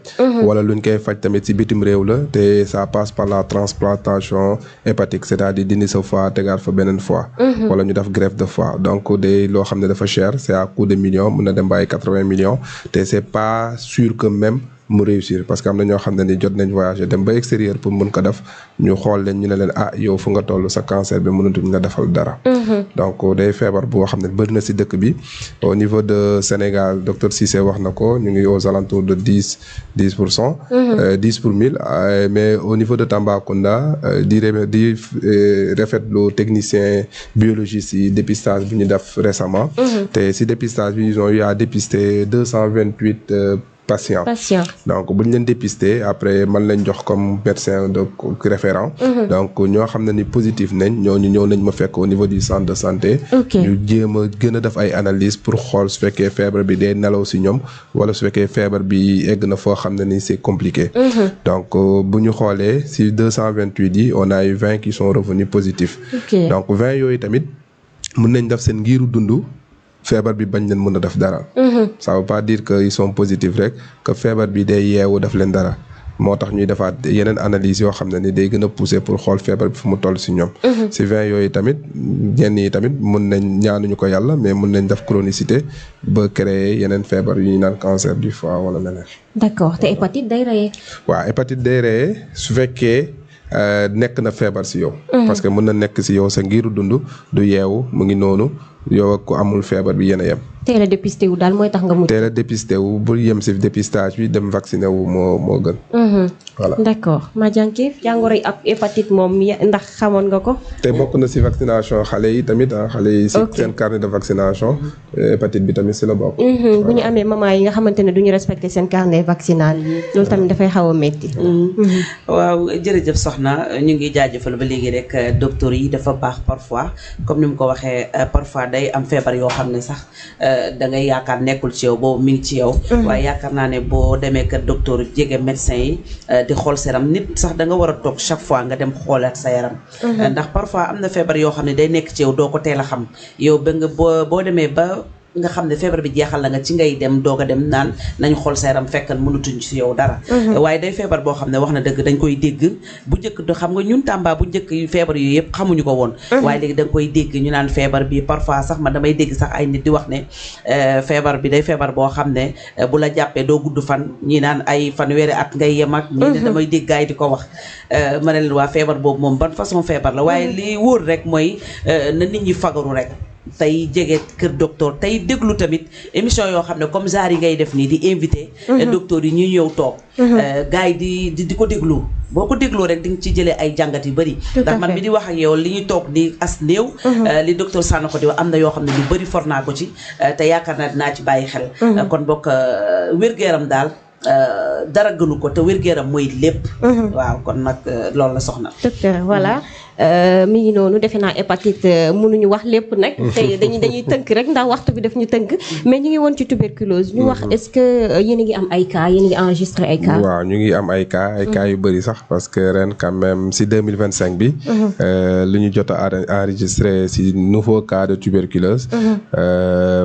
wala luñ koy faj tamit ci bitim réew la te ça passe par la transplantation hépatique c'est-à-dire dindi sa foie tegaat fa beneen foie. wala ñu def greffe de foie donc day loo xam ne dafa cher c'est à coût de millions mën na dem ba ay 80 millions te c'est pas sûr que même. mu réussir parce que am na ñoo xam ne ni jot nañ voyager dem ba extérieur pour mën ko def ñu xool leen ñu ne leen yow fu nga toll sa cancer bi mënatuñ la defal dara. donc day feebar boo xam ne bëri na ci dëkk bi au niveau de Sénégal docteur Cissé wax na ko ñu ngi aux alentours de 10%. 10 pour 1000 mais au niveau de Tambacounda di rafetlu technicien biologiste yi dépistage bi ñu def récemment. te ci dépistage bi ils ont eu à dépister 228. Patient. Donc bu ñu leen dépister après man lañ jox comme médecin de référent. donc ñoo xam ne ni positif nañ ñooñu ñëw nañ ma fekk au niveau du centre de santé. ñu jéem a gën a def ay analyses pour xool su fekkee feebar bi day nelaw ci ñoom wala su fekkee feebar bi egg na foo xam ne ni c'est compliqué. donc bu ñu xoolee ci 228 yi on a eu 20 qui sont revenus positifs. donc 20 yooyu tamit mën nañ def seen ngiiru dund. feebar bi bañ leen mën a def dara. ça veut pas dire que ils sont positifs rek que feebar bi day yeewu def leen dara moo tax ñuy defaat yeneen analyse yoo xam ne ni day gën a pousser pour xool feebar bi fu mu toll ci ñoom. ci 20 yooyu tamit ñenn yi tamit mën nañ ñaanuñu ko yàlla mais mën nañ def chronicité ba créer yeneen feebar yu ñu naan cancer du foie wala leneen. d'accord te hépatite day reyee. waaw hépatite day reyee su fekkee. nekk na feebar ci yow. parce que mën na nekk ci yow sa ngiru dund du yeewu mu ngi noonu yow ak ku amul feebar bi yéen a yem. teel a dépisté wu daal mooy tax nga mucc. teel a dépisté wu bul yem ci dépistage bi dem vacciné wu moo gën. voilà d'accord Madianké jàngoroy ab hépatite moom ndax xamoon nga ko. te bokk na ci vaccination xale yi tamit xale yi ci seen carnet de vaccination hépatite bi tamit ci la bokk. bu ñu amee maman yi nga xamante ne du ñu respecté seen carnet vaccinal loolu tamit dafay xaw a métti. waaw jërëjëf soxna ñu ngi jaajëfal ba léegi rek docteur yi dafa baax parfois comme ni mu ko waxee parfois day am feebar yoo xam ne sax da ngay yaakaar nekkul ci yow boobu mi ngi ci yow. waaye yaakaar naa ne boo demee kër docteur jege médecin yi di xool sa yaram nit sax da nga war a toog chaque fois nga dem xoolaat sa yaram. ndax parfois am na feebar yoo xam ne day nekk ci yow doo ko teel a xam yow ba nga boo demee ba. nga xam ne feebar bi jeexal la nga ci ngay dem doog a dem naan nañ xool sa yaram fekk mënutuñ ci yow dara. waaye day feebar boo xam ne wax na dëgg dañ koy dégg bu njëkk do xam nga ñun Tamba bu njëkk feebar yu yëpp xamuñu ko woon. waaye léegi da nga koy dégg ñu naan feebar bi parfois sax man damay dégg sax ay nit di wax ne feebar bi day feebar boo xam ne bu la jàppee doo gudd fan ñi naan ay fanweeri at ngay yem ak. ñi ne damay dégg gaay di ko wax. ma ne leen waa feebar boobu moom ban façon feebar la waaye li wóor rek mooy na nit ñi fagaru rek. tey jege kër docteur tey déglu tamit émission yoo xam ne comme genre yi ngay def nii di invité docteur yi ñuy ñëw toog gars yi di ko déglu boo ko dégloo rek di nga ci jëlee ay jàngat yu bëri ndax man mi di wax ak yow li ñuy toog di as néew li docteur Sanokho di wax am na yoo xam ne lu bëri for naa ko ci te yaakaar naa dinaa ci bàyyi xel kon bokk wér-gu-yaram daal dara gënu ko te wér-gu-yaram mooy lépp waaw kon nag loolu la soxna docteur voilà mi ngi noonu defe naa hépatite mënuñu wax lépp nag tey dañuy tënk rek ndax waxtu bi daf ñu tënk mais ñu ngi woon ci tuberculose ñu wax est-ce que yéen a ngi am ay cas yéen a ngi enregistré ay cas waaw ñu ngi am ay cas yu bëri sax parce que ren quand même si 2025 bi lu ñu jot a enregistré si nouveau cas de tuberculose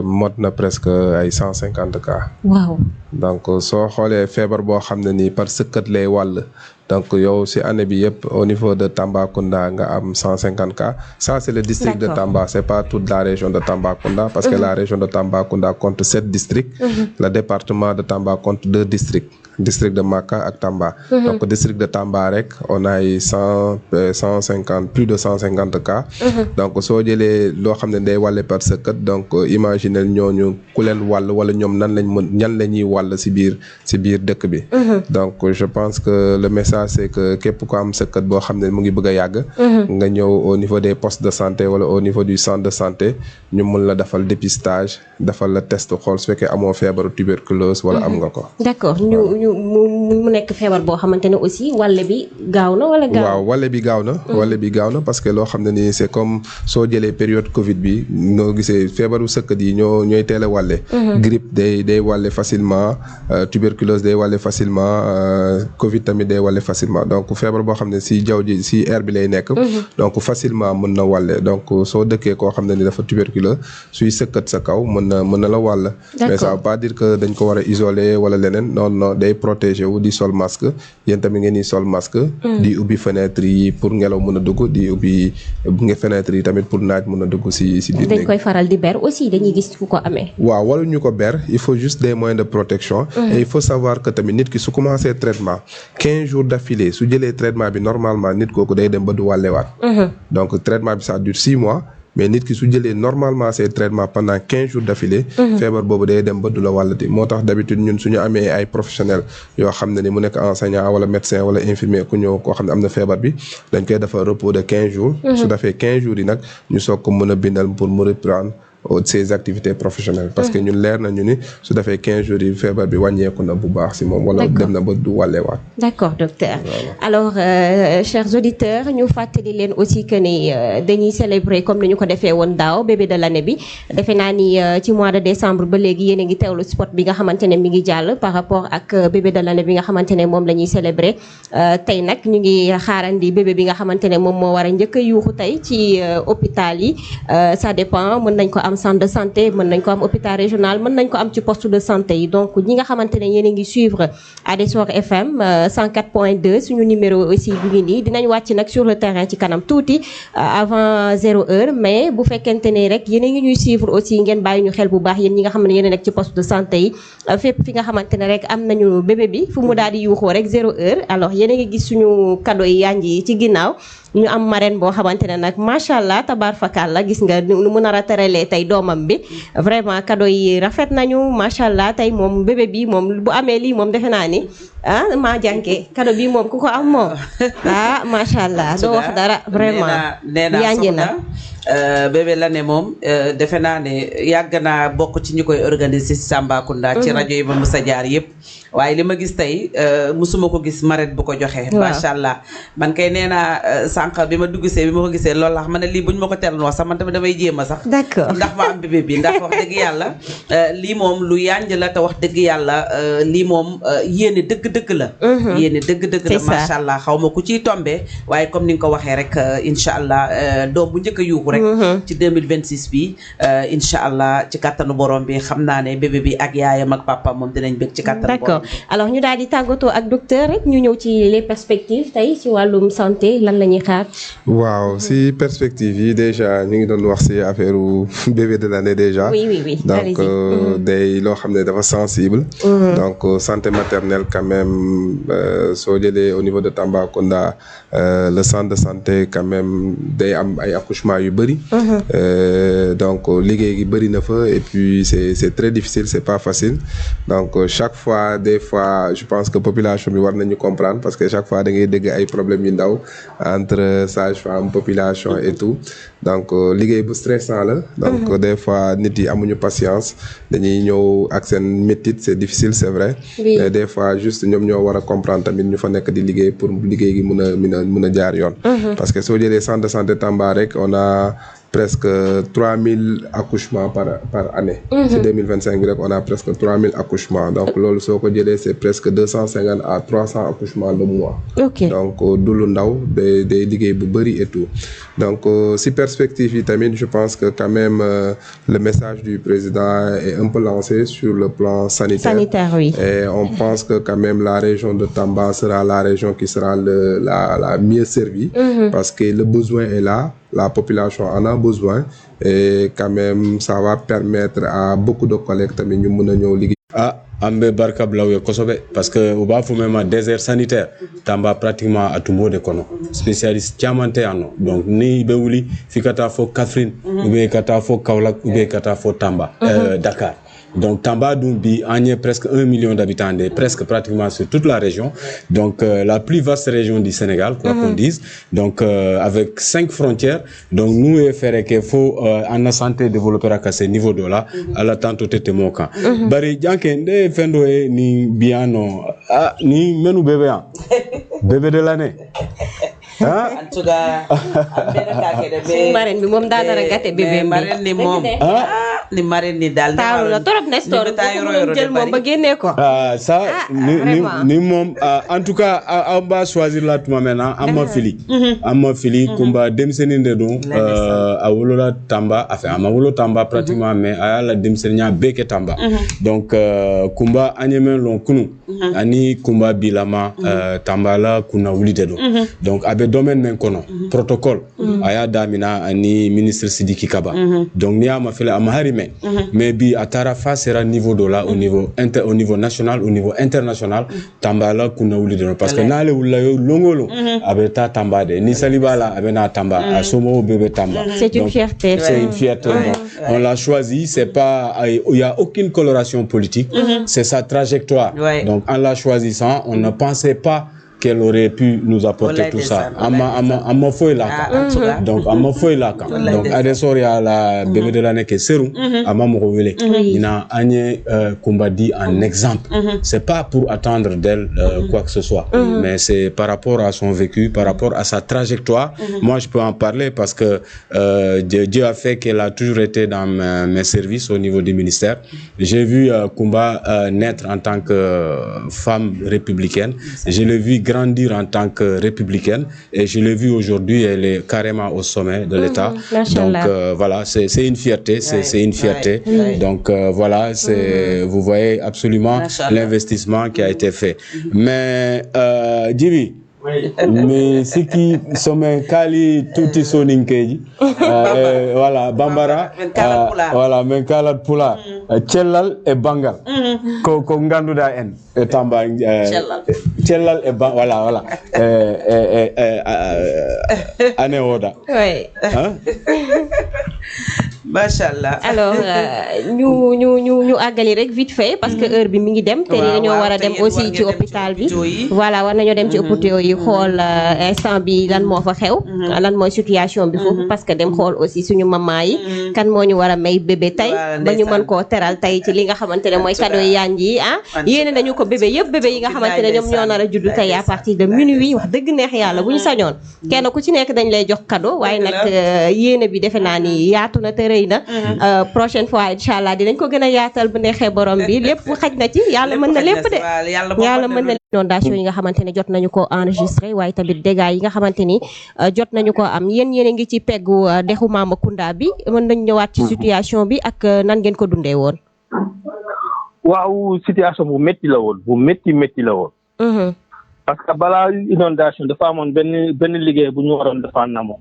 mot na presque ay 150 cas waaw donc soo xoolee feebar boo xam ne nii par sëkkat lay wàll donc yow si année bi yëpp au niveau de Tambacounda nga am 150 cas ça c'est le district de Tamba c'est pas toute la région de Tambacounda parce que la région de Tambacounda compte 7 districts le département de Tamba compte 2 districts district de Maka ak Tamba donc district de Tamba rek on a eu 150 plus de 150 cas donc soo jëlee loo xam ne day wàlle par sëkkat donc imaginez ñooñu ku leen wàll wala ñoom ñan la ñuy wàll si biir dëkk bi donc je pense que le message c'est que képp ko am sëkkat boo xam ne mu ngi bëgg a yàgg nga ñëw au niveau des postes de santé wala au niveau du centre de santé ñu mun la defal dépistage defal la test xool su fekkee amoo feebaru tuberculose wala am nga ko. D'accord mu nekk feebar boo xamante ne aussi wàlle bi gaaw na wala gaaw. waaw wàlle bi gaaw na parce que loo xam ne nii c'est comme soo jëlee période Covid bi noo gisee feebaru sëkkat yi ñooy teel a wàlle. grippe day wàlle facilement tuberculose day wàlle facilement Covid tamit day wàlle facilement donc feebar boo xam ne si jaww ji si air bi lay nekk. donc facilement mën na wàlle donc soo dëkkee koo xam ne ni dafa tuberculeux suy sëkkat sa kaw mën na la wàll. mais ça veut pas dire que dañ ko war a isoler wala leneen non day protéger wu di sol masque yéen tamit ngeen di sol masque. di ubbi fenêtre yi pour ngelaw mën a dugg di ubbi fenêtre yi tamit pour naaj mën a dugg si biir. dañ koy faral di ber aussi dañuy gis ku ko amee. waaw wala ñu ko ber il faut juste des moyens de protection. et il faut savoir que tamit nit ki su commencé traitement 15 jours d'affilée su jëlee traitement bi normalement nit kooku day dem ba du wàllewaat. donc traitement bi ça dure 6 mois. mais nit ki su jëlee normalement ces traitements pendant 15 jours d'affilée feebar boobu day dem ba du la wàllati moo tax d'habitude ñun suñu amee ay professionnels yoo xam ne ni mu nekk enseignant wala médecin wala infirmier ku ñëw koo xam ne am na feebar bi dañ koy defar repos de 15 jours su defee 15 jours yi nag ñu soog ko mën a bindal pour mu reprendre ses activités professionnelles parce que ñun leer nañu ni su defee 15 jours yi feebar bi wàññeeku na bu baax si moom wala dem na ba du wàlleewaat. D'accord docteur. Alors chers auditeurs ñu fàttali leen aussi que ni dañuy célébrer comme ni ñu ko defee woon daaw bébé de l'année bi defe naa ni ci mois de décembre ba léegi yéen a ngi teewlu spot bi nga xamante ne mi ngi jàll par rapport ak bébé de l'année bi nga xamante ne moom la ñuy célébrer tey nag ñu ngi xaarandi bébé bi nga xamante ne moom moo war a njëkk a yuuxu tey ci hôpital yi ça dépend mën nañ ko am centre de santé mën nañ ko am hôpital régional mën nañ ko am ci poste de santé yi donc ñi nga xamante ne yéen a ngi suivre Adessor FM 104.2 suñu numéro aussi bu ngi nii dinañ wàcc nag sur le terrain ci kanam tuuti avant 0h mais bu fekkente ne rek yéen a ngi ñuy suivre aussi ngeen bàyyi ñu xel bu baax yéen ñi nga xam ne yéen a nekk ci poste de santé yi fépp fi nga xamante ne rek am nañu bébé bi fu mu daal di yuuxoo rek 0h alors yéen a ngi gis suñu cadeau yi yanj yi ci ginnaaw ñu am marraine boo xamante ne nag macha allah tabaar fakal la gis nga nu mu nar a teralee tey doomam bi vraiment cadeau yi rafet nañu macha allah tey moom bébé bi moom bu amee lii moom defe naa ni maa jànkee cadeau bi moom ku ko am moom macha allah doo wax dara vraiment yanji na bébé la ne moom defe naa ne yàgg naa bokk ci ñi koy organiser ci Tambacounda ci rajo yi ba mës a jaar yëpp waaye li ma gis tey musuma ko gis marraine bu ko joxe macha allah man kay nee naa sànq bi ma duggsee bi ma ko gisee loolu la ma ne lii buñ ma ko teeloon wax sax man tamit damay jéem a sax d'accord ndax ma am bébé bi ndax wax dëgg yàlla lii moom lu yanj la te wax dëgg yàlla lii moom yéene dëgg-dëgg la yéene dëgg-dëgg la macha allah xaw ma ku ciy tombé waaye comme ni nga ko waxee rek incha allah doom bu njëkk a yuuxu rek ci 2026 bi incha allah ci kattanu borom bi xam naa ne bébé bi ak yaayam ak papa moom dinañ bëgg ci kattanu borom bi. Alors ñu daal di tàggatoo ak docteur rek ñu ñëw ci les perspectives tey ci wàllum santé lan la ñuy xaar. waaw si perspectives yi déjà ñu ngi doon wax si affaire bébé de l'année déjà. oui donc day loo xam ne dafa sensible. donc santé maternelle quand même soo jëlee au niveau de Tambacounda le centre de santé quand même day am ay accouchement yu bëri. donc liggéey gi bëri na fa et puis c'est très difficile c'est pas facile donc chaque fois des fois je pense que population bi war nañu comprendre parce que chaque fois da ngay dégg ay problèmes yu ndaw entre sage-femme population et tout donc liggéey bu stressant la. donc des fois nit yi amuñu patience dañuy ñëw ak seen métit c'est difficile c'est vrai. mais des fois juste ñoom ñoo war a comprendre tamit ñu fa nekk di liggéey pour liggéey gi mën a jaar yoon. parce que soo jëlee centre de santé Tamba rek on a presque 3000 accouchements par année. C'est 2025 on a presque 3000 accouchements. Donc lolu soko jëlé c'est presque 250 à 300 accouchements le mois. OK. Donc du lu ndaw day liggéey bu bari et tout. Donc si perspective vitamine, je pense que quand même le message du président est un peu lancé sur le plan sanitaire. Oui. Et on pense que quand même la région de Tamba sera la région qui sera la mieux servie parce que le besoin est là, la population en a besoin et quand même ça va permettre à beaucoup de collègues tamit ñu mëna ñëw liggéey. Ambe barka blawye kosobe parce que uba fu même désert sanitaire Tamba pratiquement à tout mode kono spécialiste tiamante ano donc ni be wuli fikata fo Kaffrine ou be kata fo Kaolack ou be kata fo Tamba Dakar. Donc Tamba Dumbi a presque 1 million d'habitants, presque pratiquement sur toute la région. Donc la plus vaste région du Sénégal, quoi qu'on dise. Donc avec 5 frontières. Donc nous faire qu'il faut en santé développer à ce niveau de là à l'attente de mon camp. Bari janke de fendo ni biano ni menu bébé bébé de l'année. En tout cas, marraine bi mom da dara gaté bébé marraine ni mom ni marraine ni dal taw la torop Nestor ko jël mom ba génné ko ça ni mom en tout cas on va choisir là tout maintenant amma fili kumba demseninde don awolola Tamba enfin amawolo Tamba pratiquement mais ala demsenya beke Tamba donc kumba anyeme lon kunu ani kumba bilama Tamba la kuna wulite do donc abe domaine men kono protocole aya damina ani ministre Sidiki Kaba donc ni ama fele ama harime mais bi atara fa sera niveau de là au niveau national au niveau international Tamba la kuna wuli de parce que nale wula yo longolo abeta Tamba de ni salibala abena Tamba asomo bébé Tamba c'est une fierté on l'a choisi c'est pas il y a aucune coloration politique c'est sa trajectoire donc en la choisissant on ne pensait pas qu'elle aurait pu nous apporter tout ça. Amma foi là. Donc amma foi là. Donc adesor ya la bébé de l'année que seru amma mo wele. Ina anye Kumbadi en exemple. C'est pas pour attendre d'elle quoi que ce soit, mais c'est par rapport à son vécu, par rapport à sa trajectoire. Moi je peux en parler parce que Dieu a fait qu'elle a toujours été dans mes services au niveau du ministère. J'ai vu Kumba naître en tant que femme républicaine. Je l'ai vu grandir en tant que républicaine et je l'ai vu aujourd'hui, elle est carrément au sommet de l'État. Donc voilà, c'est une fierté, c'est une fierté. Donc voilà, c'est vous voyez absolument l'investissement qui a été fait. Mais Djibi, mais ce qui sommet Kali tuti soninkeji voilà Bambara voilà men kala pula Cellal et Bangal ko nganduda en e Tamba Cellal et voilà ane oda Machallah. Alors ñu agali rek vite fait parce que heure bi mi ngi dem té dañoo wara dem aussi ci hôpital bi voilà war nañu dem ci hôpital yi xol instant bi lan mo fa xew lan moy situation bi fofu parce que dem xol aussi suñu maman yi kan mo ñu wara may bébé tay ba ñu mën ko téral tay ci li nga xamantene moy cadeau yanji yéene nañu ko bébé yépp bébé yi nga xamantene ñom ñoo nara juddu tay à partir de minuit wax deug neex yalla buñu sañoon kenn ku ci nekk dañ lay jox cadeau waye nak yéene bi défé na ni yaatu na té prochaine fois inchallah dinañ ko gëna yaatal bu nexé borom bi lépp xaj na ci yalla mën na lépp de yalla mën na inondation yi nga xamanteni jot nañu ko enregistrer waye tamit dégâts yi nga xamanteni jot nañu ko am yeen ngi ci peggu dexu Mamakunda bi mën nañ ñëwaat ci situation bi ak nan ngeen ko dundé won waaw situation bu metti la won bu metti la won parce que bala inondation dafa amone ben liggéey bu ñu waron dafa namo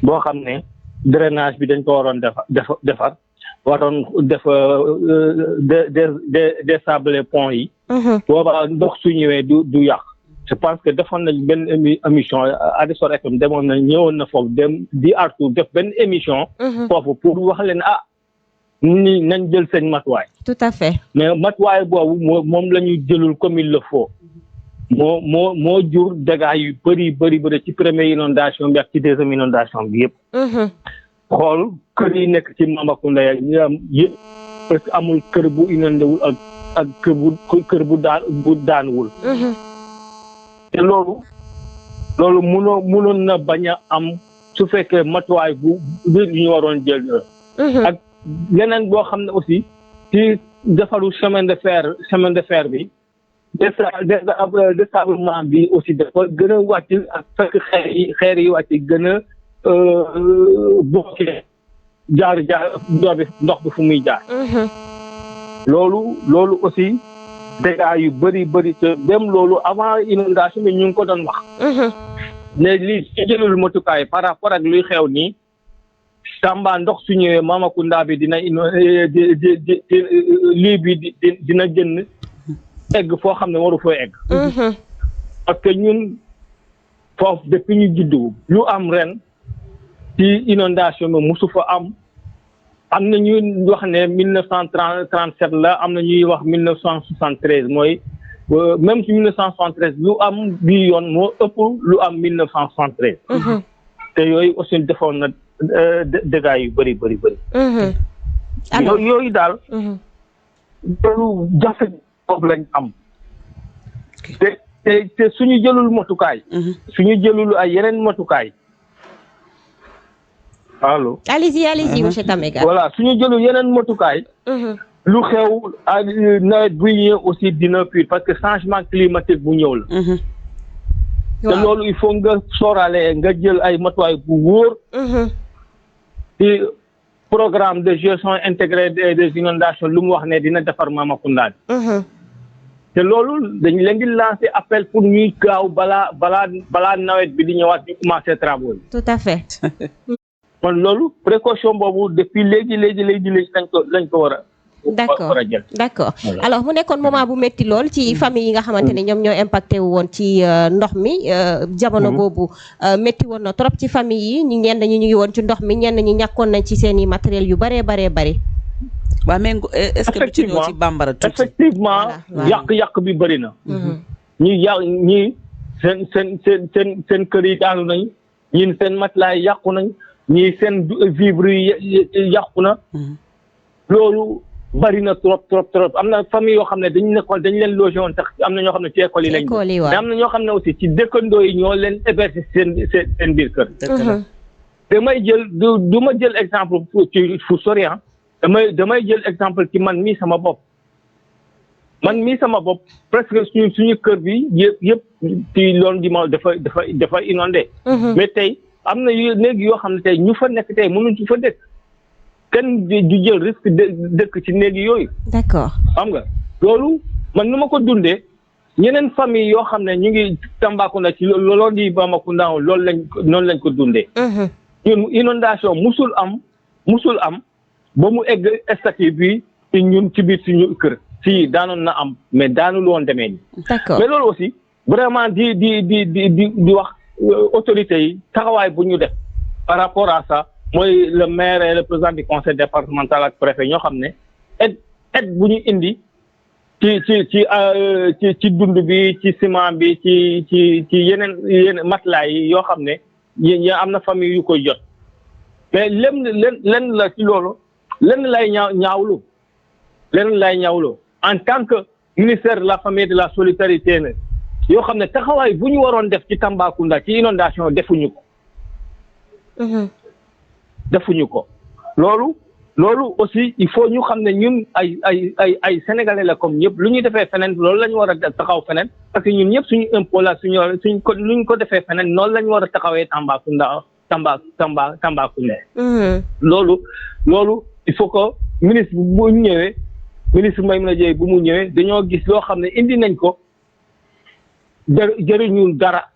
bo xamné drainage bi dañ ko waroon defar waroon def désabler pont yi booba ndox su ñëwee du yàq je pense que defoon nañ benn émission Adesor FM demoon na ñëwoon na foofu dem di artu def benn émission foofu pour wax leen ni nañ jël seen matuwaay tout à fait mais matuwaay boobu moom la ñu jëlul comme il le faut moo jur dégâts yu bëri ci première inondation bi ak ci deuxième inondation bi yëpp xool kër yi nekk ci Mamakunda ya ñu am yëpp parce que amul kër bu inondé wul ak kër bu daanuwul te loolu mënoon na bañ a am su fekkee matuwaay bu ñu waroon jël. ak leneen boo xam ne aussi ci defaru chemin de fer bi désablement bi aussi dafa gën a wàcc ak fekk xeer yi wàcc gën a bloqué jaar ndox bi fu muy jaar. loolu aussi dégâts yu bëri te dem loolu avant inondation bi ñu ngi ko doon wax. ne lii ci jëlul matukaay par rapport ak luy xew nii Tamba ndox su ñëwee Mamakunda bi dina lii bi dina jënd egg foo xam ne waru foo egg. parce que ñun foofu depuis ñu juddu lu am ren ci inondation bi musu fa am na ñuy wax ne 1937 la am na ñuy wax 1973 mooy même ci 1973 lu am bii yoon moo ëpp lu am 1973. te yooyu aussi defoon na dégâts yu bëri. yooyu daal. loolu jafe boobu lañ am. te suñu jëlul motukaay. suñu jëlul ay yeneen motukaay. allo. allez-y monsieur Tamega. voilà suñu jëlul yeneen motukaay. lu xew nawet buy ñëw aussi dina pire parce que changement climatique bu ñëw la. te loolu il faut nga sóoraale nga jël ay matuwaay bu wóor. ci programme de gestion intégrée des inondations lu mu wax ne dina defar Mamakunda bi. te loolu dañ leen di lancer appel pour ñuy gaaw balaa nawet bi di ñëwaat ñu commencer travaux yi. tout à fait. kon loolu précaution boobu depuis léegi lañ ko war a. d'accord alors mu nekkoon moment bu métti lool ci famille yi nga xamante ne ñoom ñoo impacté wu woon ci ndox mi jamono boobu métti woon na trop ci famille yi ñenn ñi ñu ngi woon ci ndox mi ñenn ñi ñàkkoon nañ ci seen i matériel yu bari. waaw mais est-ce que du ci ñëw ci bambara tuuti effectivement yàq bi bëri na. ñi seen kër yi daanu nañ ñii seen matelas yi yàqu nañ ñii seen vivre yi yàqu na. loolu bari na trop am na famille yoo xam ne dañ leen logé woon tax am na ñoo xam ne ci école yi lañ mais am na ñoo xam ne aussi ci dëkkandoo yi ñoo leen héberger seen biir kër. damay jël du ma jël exemple ci fu sori damay jël exemple ci man mii sama bopp presque suñu kër bi yëpp ci loolu di ma dafa inondé. mais tey am na néeg yoo xam ne tey ñu fa nekk tey mënuñ ci fa dëkk. kenn du jël risque dëkk ci néegi yooyu. d'accord xam nga loolu man nu ma ko dundee ñeneen famille yoo xam ne ñu ngi Tambacounda ci loolu di Mamakunda noonu lañ ko dundee. ñun inondation musul am ba mu egg statut bi ci ñun ci biir suñu kër si daanoon na am mais daanul woon demee nii. d'accord mais loolu aussi vraiment di wax autorités yi taxawaay bu ñu def par rapport à ça. mooy le maire et le président du conseil départemental ak préfet ñoo xam ne aide bu ñu indi ci dund bi ci ciment bi ci yeneen matelas yi yoo xam ne am na famille yu koy jot mais lenn la ci loolu lenn lay ñaawlu en tant que ministère de la famille et de la solidarité ne yoo xam ne taxawaay bu ñu waroon def ci Tambacounda ci inondation defuñu ko. loolu aussi il faut ñu xam ne ñun ay sénégalais la comme ñëpp lu ñu defee feneen loolu la ñu war a taxaw feneen parce que ñun ñëpp suñu impôt la lu ñu ko defee feneen noonu la ñu war a taxawee Tambacounda. loolu il faut que ministre bu ñëwee ministre Maïmouna Dièye bu mu ñëwee dañoo gis loo xam ne indi nañ ko jëriñul dara.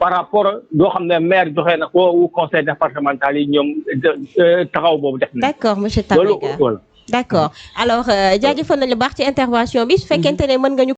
par rapport doo xam ne maire joxe na ko conseil départemental yi ñoom taxaw boobu def na. d'accord monsieur Tamega d'accord alors jaajëfal nañu baax ci intervention bi su fekkente ne mën nga ñu